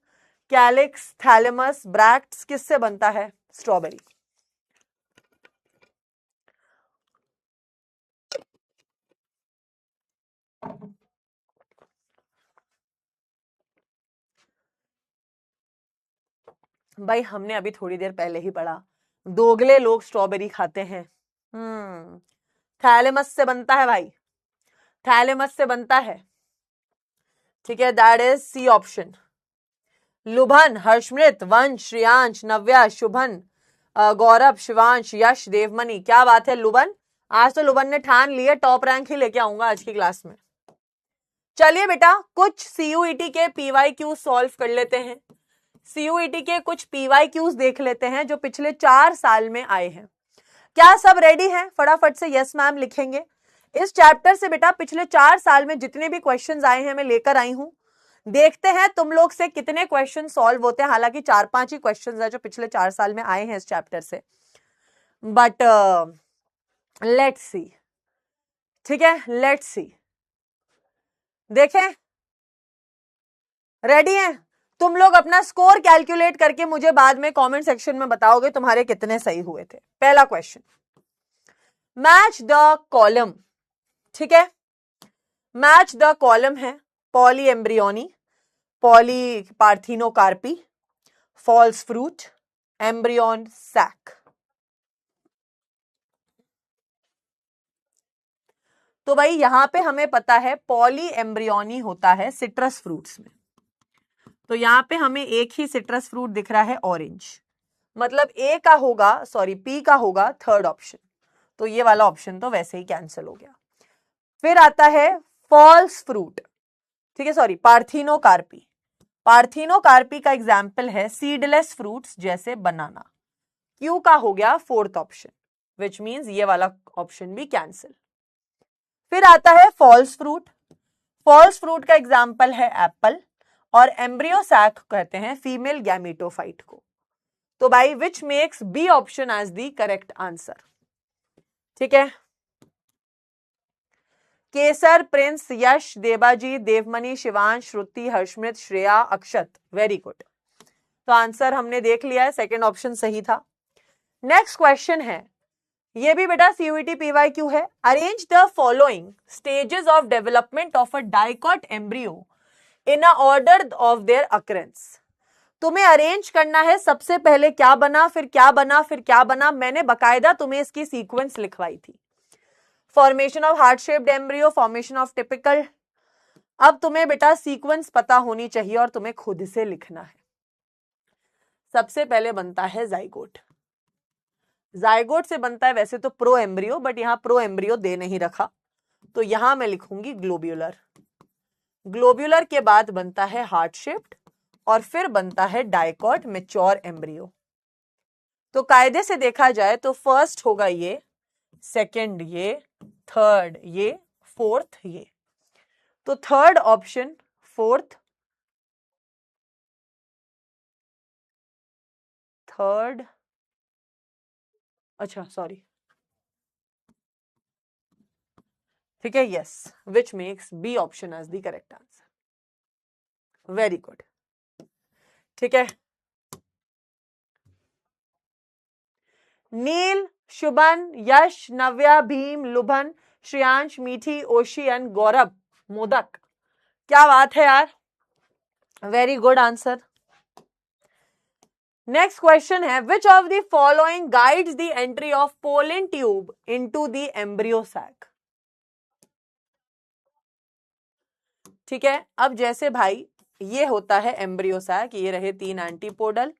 कैलिक्स, थैलेमस, ब्रैक्ट्स, किससे बनता है स्ट्रॉबेरी? भाई हमने अभी थोड़ी देर पहले ही पढ़ा, दोगले लोग स्ट्रॉबेरी खाते हैं। थैलेमस से बनता है भाई, थैलेमस से बनता है। ठीक है, दैट इज सी ऑप्शन। लुभन, हर्षमृत, वंश, श्रेयांश, नव्या, शुभन, गौरव, शिवांश, यश, देवमणि। क्या बात है लुभन, आज तो लुभन ने ठान लिया टॉप रैंक ही लेके आऊंगा आज की क्लास में। चलिए बेटा कुछ सीयूईटी के पीवाईक्यू सॉल्व कर लेते हैं। सीयूईटी के कुछ पीवाईक्यूज देख लेते हैं जो पिछले 4 साल में आए हैं। क्या सब रेडी हैं? फटाफट से यस मैम लिखेंगे। इस चैप्टर से बेटा पिछले 4 साल में जितने भी क्वेश्चंस आए हैं मैं लेकर आई हूं। देखते हैं तुम लोग से कितने क्वेश्चन सॉल्व होते हैं। हालांकि 4-5 ही क्वेश्चंस है जो पिछले 4 साल में आए हैं इस चैप्टर से, बट लेट्स सी। ठीक है, लेट्स सी, देखें रेडी हैं तुम लोग? अपना स्कोर कैलकुलेट करके मुझे बाद में कमेंट सेक्शन में बताओगे तुम्हारे कितने सही हुए थे। पहला क्वेश्चन, मैच द कॉलम। ठीक है, मैच द कॉलम है poly embryony, poly parthenocarpy, false fruit, embryo sac. तो भाई यहां पे हमें पता है पॉली एम्ब्रियोनी होता है सिट्रस फ्रूट्स में, तो यहां पे हमें एक ही सिट्रस फ्रूट दिख रहा है ऑरेंज, मतलब ए का होगा, सॉरी पी का होगा थर्ड ऑप्शन, तो ये वाला ऑप्शन तो वैसे ही कैंसिल हो गया। फिर आता है फॉल्स फ्रूट, ठीक है, सॉरी पार्थिनोकार्पी। पार्थिनोकार्पी का एग्जाम्पल है सीडलेस फ्रूट्स जैसे बनाना, क्यू का हो गया फोर्थ ऑप्शन, विच मीन्स ये वाला ऑप्शन भी कैंसिल। फिर आता है फॉल्स फ्रूट, फॉल्स फ्रूट का एग्जाम्पल है एप्पल, और एम्ब्रियो सैक कहते हैं फीमेल गैमेटोफाइट को। तो भाई which makes B option as the correct answer. ठीक है, केसर, प्रिंस, यश, देबाजी, देवमणि, शिवांश, श्रुति, हर्षमृत, श्रेया, अक्षत। वेरी गुड, तो आंसर हमने देख लिया है, सेकंड ऑप्शन सही था। नेक्स्ट क्वेश्चन है, ये भी बेटा सीयूईटी पीवाईक्यू है। Arrange the following stages of development of a dicot embryo in a order of their occurrence. तुम्हें अरेंज करना है, सबसे पहले क्या बना, फिर क्या बना, फिर क्या बना। मैंने बकायदा तुम्हें इसकी सीक्वेंस लिखवाई थी, formation of heart shaped embryo, formation of typical. अब तुम्हें बेटा सीक्वेंस पता होनी चाहिए और तुम्हें खुद से लिखना है। सबसे पहले बनता है जाइगोट, जाइगोट से बनता है वैसे तो प्रो एम्ब्रियो, बट यहां प्रो एम्ब्रियो दे नहीं रखा, तो यहां मैं लिखूंगी ग्लोब्यूलर। ग्लोब्यूलर के बाद बनता है हार्ट शेप्ड और फिर बनता है डाइकॉट मैच्योर एम्ब्रियो। तो कायदे से देखा जाए तो फर्स्ट होगा ये, सेकंड ये, थर्ड ये, फोर्थ ये। तो थर्ड ऑप्शन, फोर्थ, थर्ड, अच्छा सॉरी, ठीक है, yes, which makes B option as the correct answer. Very good, ठीक है। नील, शुभन, यश, नव्या, भीम, लुभन, श्रेयांश, मीठी, ओशी एंड गौरव, मोदक। क्या बात है यार, very good answer. Next question है, which of the following guides the entry of pollen tube into the embryo sac. ठीक है, अब जैसे भाई ये होता है एम्ब्रियो सैक, ये रहे 3 एंटीपोडल,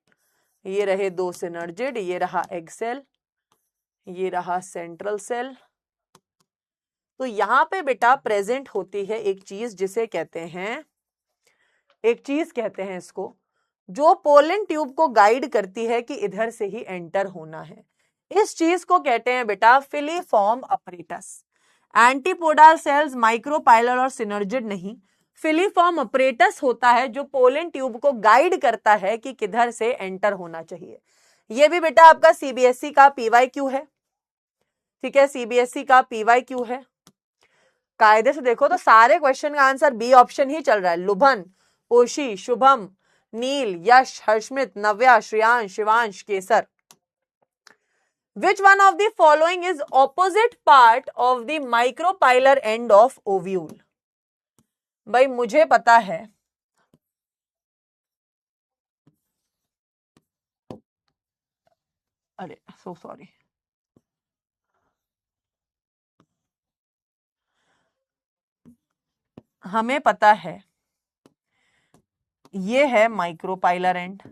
ये रहे 2 सिनर्जिड, ये रहा एग सेल, ये रहा सेंट्रल सेल। तो यहां पे बेटा प्रेजेंट होती है एक चीज जिसे कहते हैं, एक चीज कहते हैं इसको, जो पोलन ट्यूब को गाइड करती है कि इधर से ही एंटर होना है। इस चीज को कहते हैं बेटा filiform apparatus. Antipodal cells micropylar और सिनर्जिड नहीं, फिलीफॉर्म अपरेटस होता है जो पोलन ट्यूब को गाइड करता है कि किधर से एंटर होना चाहिए। ये भी बेटा आपका सीबीएसई का पीवाईक्यू है, ठीक है, सीबीएसई का पीवाईक्यू है। कायदे से देखो तो सारे क्वेश्चन का आंसर बी ऑप्शन ही चल रहा है। लुभन, ओशी, शुभम, नील, यश, हर्षमित, नव्या, श्रेयांश, शिवांश, केसर। Which one of the following is opposite part of the micropylar end of ovule? भाई मुझे पता है, अरे सो सॉरी, हमें पता है ये है माइक्रोपाइलर एंड।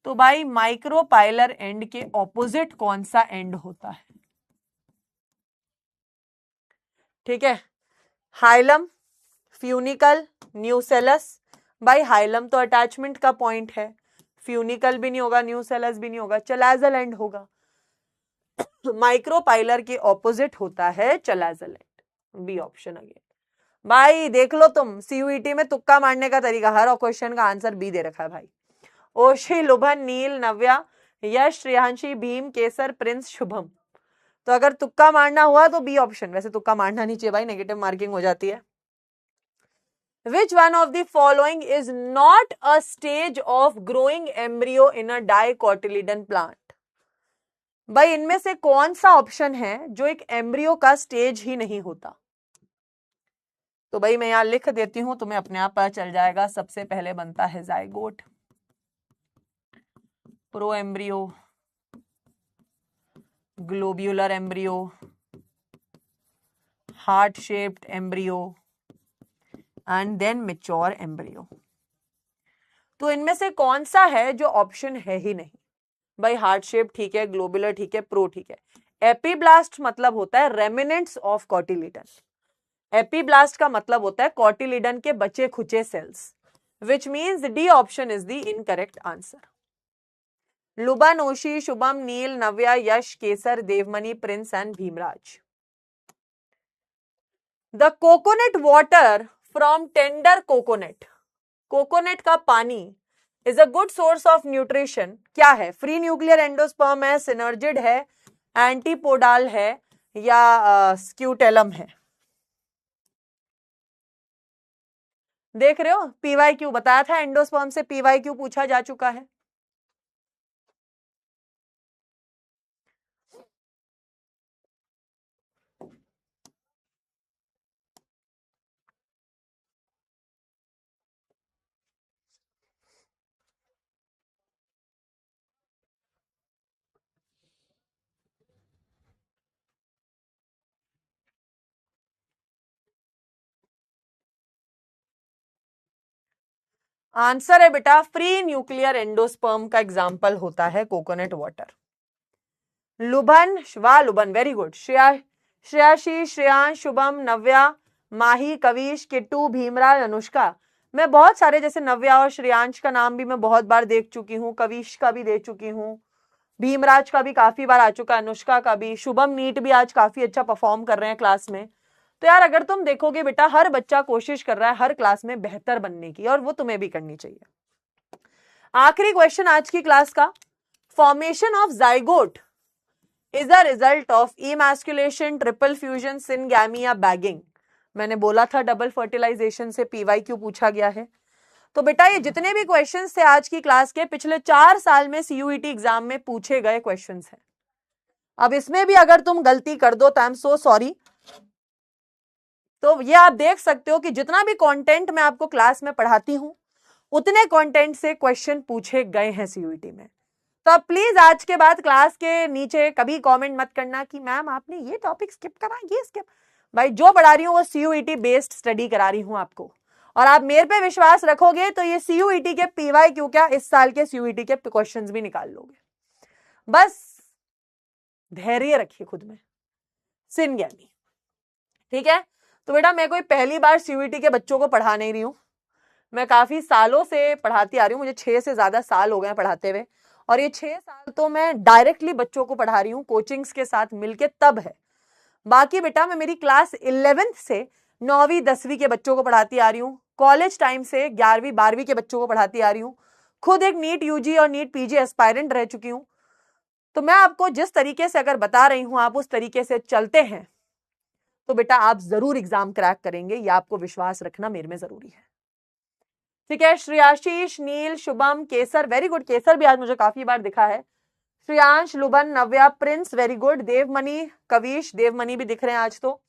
तो भाई माइक्रोपाइलर एंड के ऑपोजिट कौन सा एंड होता है? ठीक है, हाइलम, फ्यूनिकल, न्यूसेलस। भाई हाइलम तो अटैचमेंट का पॉइंट है, फ्यूनिकल भी नहीं होगा, न्यूसेलस भी नहीं होगा, चलाजल एंड होगा। माइक्रोपाइलर के ऑपोजिट होता है chalazal end, B option again. भाई देख लो तुम, सीयूईटी में तुक्का मारने का तरीका, हर क्वेश्चन का आंसर बी दे रखा है भाई। ओशी, लुभन, नील, नव्या, यश, श्रेयांशी, भीम, केसर, प्रिंस, शुभम। तो अगर तुक्का मारना हुआ तो बी ऑप्शन, वैसे तुक्का मारना नहीं चाहिए भाई, नेगेटिव मार्किंग हो जाती है। Which one of the following is not a stage of growing embryo in a dicotyledon plant? भाई इनमें से कौन सा ऑप्शन है जो एक एम्ब्रियो का स्टेज ही नहीं होता? तो भाई मैं यहां लिख देती हूं, तुम्हें अपने आप पता चल जाएगा। सबसे पहले बनता है zygote, pro embryo, globular embryo, heart shaped embryo and then mature embryo. तो इनमें से कौन सा है जो ऑप्शन है ही नहीं? भाई हार्ट शेप ठीक है, ग्लोबुलर ठीक है, प्रो ठीक है। एपीब्लास्ट मतलब होता है रेमिनेंट्स ऑफ कॉटिलिडन। एपीब्लास्ट का मतलब होता है कॉटिलिडन के बचे खुचे cells, which means D option is the incorrect answer. Luban, Oshi, Shubham, Neel, Navya, Yash, Kesar, Devmani, Prince and Bhimraj. The coconut water from tender coconut, coconut का पानी is a good source of nutrition. क्या है? फ्री न्यूक्लियर एंडोस्पर्म है, सिनर्जिड है, एंटीपोडाल है, या स्क्यूटेलम है? देख रहे हो, पीवाईक्यू बताया था, एंडोस्पर्म से पीवाईक्यू पूछा जा चुका है। आंसर है बेटा फ्री न्यूक्लियर एंडोस्पर्म का एग्जाम्पल होता है कोकोनट वाटर। लुभन, वाह लुभन, वेरी गुड। श्रेयाशी, श्रेयांश, शुभम, नव्या, माही, कविश, किट्टू, भीमराज, अनुष्का। मैं बहुत सारे जैसे नव्या और श्रेयांश का नाम भी मैं बहुत बार देख चुकी हूँ, कविश का भी दे चुकी हूँ, भीमराज का भी काफी बार आ चुका है, अनुष्का का भी, शुभम नीट भी आज काफी अच्छा परफॉर्म कर रहे हैं क्लास में। तो यार अगर तुम देखोगे बेटा, हर बच्चा कोशिश कर रहा है हर क्लास में बेहतर बनने की, और वो तुम्हें भी करनी चाहिए। आखिरी क्वेश्चन आज की क्लास का, formation of zygote is a result of emasculation, triple fusion, syngamy या बैगिंग। मैंने बोला था डबल फर्टिलाइजेशन से पीवाईक्यू पूछा गया है। तो बेटा ये जितने भी क्वेश्चंस थे आज की क्लास के, पिछले 4 साल में सीयूईटी एग्जाम में पूछे गए क्वेश्चंस हैं। अब इसमें भी अगर तुम गलती कर दो तो आई एम सो सॉरी। तो ये आप देख सकते हो कि जितना भी कंटेंट मैं आपको क्लास में पढ़ाती हूं, उतने कंटेंट से क्वेश्चन पूछे गए हैं सीयूईटी में। तो अब प्लीज आज के बाद क्लास के नीचे कभी कमेंट मत करना कि मैम आपने ये टॉपिक स्किप करा, ये स्किप। भाई जो पढ़ा रही हूँ वो सीयूईटी बेस्ड स्टडी करा रही हूँ आपको, और आप मेरे पे विश्वास रखोगे तो ये सीयूईटी के पीवाईक्यू क्या, इस साल के सीयूईटी के क्वेश्चंस भी निकाल लोगे। बस धैर्य रखिए खुद में। सिनगैमी, ठीक है। तो बेटा मैं कोई पहली बार सीयूईटी के बच्चों को पढ़ा नहीं रही हूँ, मैं काफी सालों से पढ़ाती आ रही हूँ, मुझे 6 से ज्यादा साल हो गए पढ़ाते हुए, और ये 6 साल तो मैं डायरेक्टली बच्चों को पढ़ा रही हूँ, कोचिंग्स के साथ मिलके तब है। बाकी बेटा मैं मेरी क्लास 11th से 9वीं 10वीं के बच्चों को पढ़ाती आ रही हूँ, कॉलेज टाइम से 11वीं 12वीं के बच्चों को पढ़ाती आ रही हूँ, खुद एक नीट यूजी और नीट पीजी एस्पायरेंट रह चुकी हूँ। तो मैं आपको जिस तरीके से अगर बता रही हूँ आप उस तरीके से चलते हैं तो बेटा आप जरूर एग्जाम क्रैक करेंगे, ये आपको विश्वास रखना मेरे में जरूरी है, ठीक है। श्रेयाशीष, नील, शुभम, केसर, वेरी गुड, केसर भी आज मुझे काफी बार दिखा है, श्रेयांश, लुबन, नव्या, प्रिंस, वेरी गुड, देवमणि, कविश, देवमणि भी दिख रहे हैं आज, तो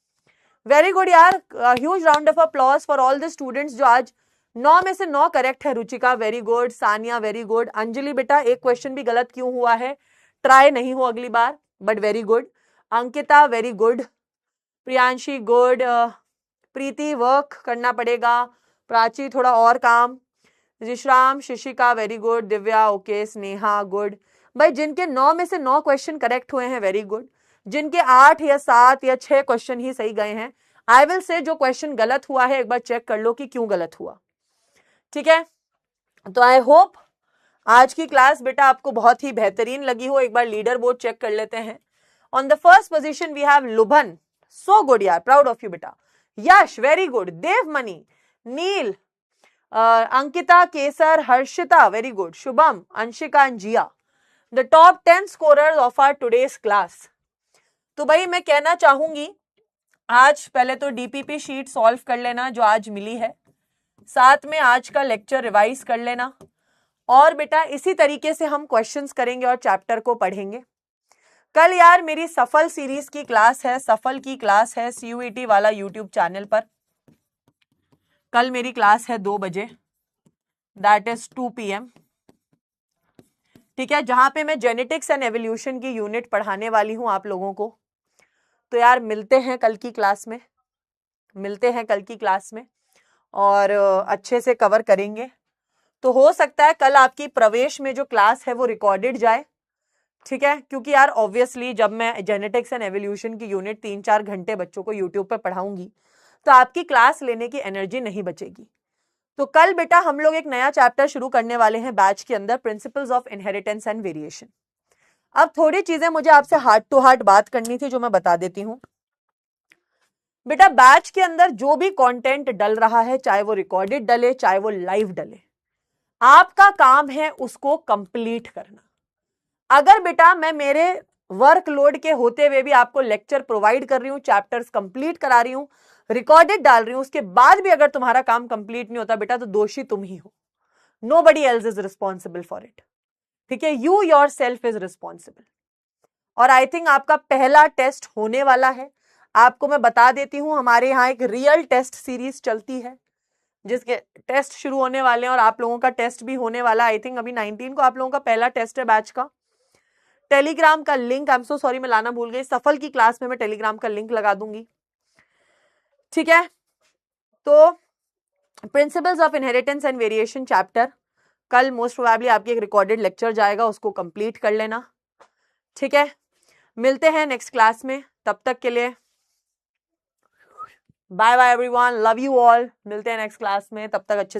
वेरी गुड यार, huge round of applause for all the students जो आज 9 में से 9 करेक्ट है। Ruchika very good, Sania very good, Anjali बेटा एक क्वेश्चन भी गलत क्यों हुआ है, ट्राई नहीं हो अगली बार, but very good, Ankita very good, Priyanshi good, Preeti work करना पड़ेगा, प्राची थोड़ा और काम, Jishram, Shishika very good, Divya okay, Sneha good. भाई जिनके 9 में से 9 क्वेश्चन करेक्ट हुए हैं वेरी गुड, जिनके 8 या 7 या 6 क्वेश्चन ही सही गए हैं, आई विल से जो क्वेश्चन गलत हुआ है एक बार चेक कर लो कि क्यों गलत हुआ, ठीक है। तो आई होप आज की क्लास बेटा आपको बहुत ही बेहतरीन लगी हो। एक बार लीडर बोर्ड चेक कर लेते हैं। On the first position we have Lubhan, so good यार, प्राउड ऑफ यू बेटा, Yash very good, Devmani, Neel, Ankita, Kesar, Harshita very good, Shubham, Anshika and Jiya, the top 10 scorers of our today's class. तो भाई मैं कहना चाहूंगी आज पहले तो डीपीपी शीट सॉल्व कर लेना जो आज मिली है, साथ में आज का लेक्चर रिवाइज कर लेना, और बेटा इसी तरीके से हम क्वेश्चंस करेंगे और चैप्टर को पढ़ेंगे। कल यार मेरी सफल सीरीज की क्लास है, सफल की क्लास है सीयूईटी वाला यूट्यूब चैनल पर, कल मेरी क्लास है 2 बजे, दैट इज 2 PM, ठीक है, जहां पे मैं जेनेटिक्स एंड एवोल्यूशन की यूनिट पढ़ाने वाली हूं आप लोगों को। तो यार मिलते हैं कल की क्लास में, मिलते हैं कल की क्लास में और अच्छे से कवर करेंगे। तो हो सकता है कल आपकी प्रवेश में जो क्लास है वो रिकॉर्डेड जाए, ठीक है, क्योंकि यार ऑब्वियसली जब मैं जेनेटिक्स एंड एवोल्यूशन की यूनिट 3-4 घंटे बच्चों को यूट्यूब पे पढ़ाऊंगी तो आपकी क्लास लेने की एनर्जी नहीं बचेगी। तो कल बेटा हम लोग एक नया चैप्टर शुरू करने वाले हैं बैच के अंदर, principles of inheritance and variation. अब थोड़ी चीजें मुझे आपसे हार्ट टू हार्ट बात करनी थी जो मैं बता देती हूं। बेटा बैच के अंदर जो भी कंटेंट डल रहा है, चाहे वो रिकॉर्डेड डले चाहे वो लाइव डले, आपका काम है उसको कंप्लीट करना। अगर बेटा मैं मेरे वर्कलोड के होते हुए भी आपको लेक्चर प्रोवाइड कर रही हूं, चैप्टर्स कंप्लीट करा रही हूं, रिकॉर्डेड डाल रही हूं, उसके बाद भी अगर तुम्हारा काम कंप्लीट नहीं होता बेटा तो दोषी तुम ही हो, nobody else is responsible for it, ठीक है, यू योरसेल्फ इज रिस्पॉन्सिबल। और आई थिंक आपका पहला टेस्ट होने वाला है, आपको मैं बता देती हूं हमारे यहाँ एक रियल टेस्ट सीरीज चलती है जिसके टेस्ट शुरू होने वाले हैं और आप लोगों का टेस्ट भी होने वाला। आई थिंक अभी 19 को आप लोगों का पहला टेस्ट है बैच का। टेलीग्राम का link, I am so sorry मैं लाना भूल गई, सफल की क्लास में मैं टेलीग्राम का लिंक लगा दूंगी, ठीक है। तो principles of inheritance and variation chapter कल मोस्ट प्रोबेबली आपकी एक रिकॉर्डेड लेक्चर जाएगा, उसको कंप्लीट कर लेना, ठीक है। मिलते हैं नेक्स्ट क्लास में, तब तक के लिए bye bye everyone, love you all, मिलते हैं नेक्स्ट क्लास में, तब तक अच्छे से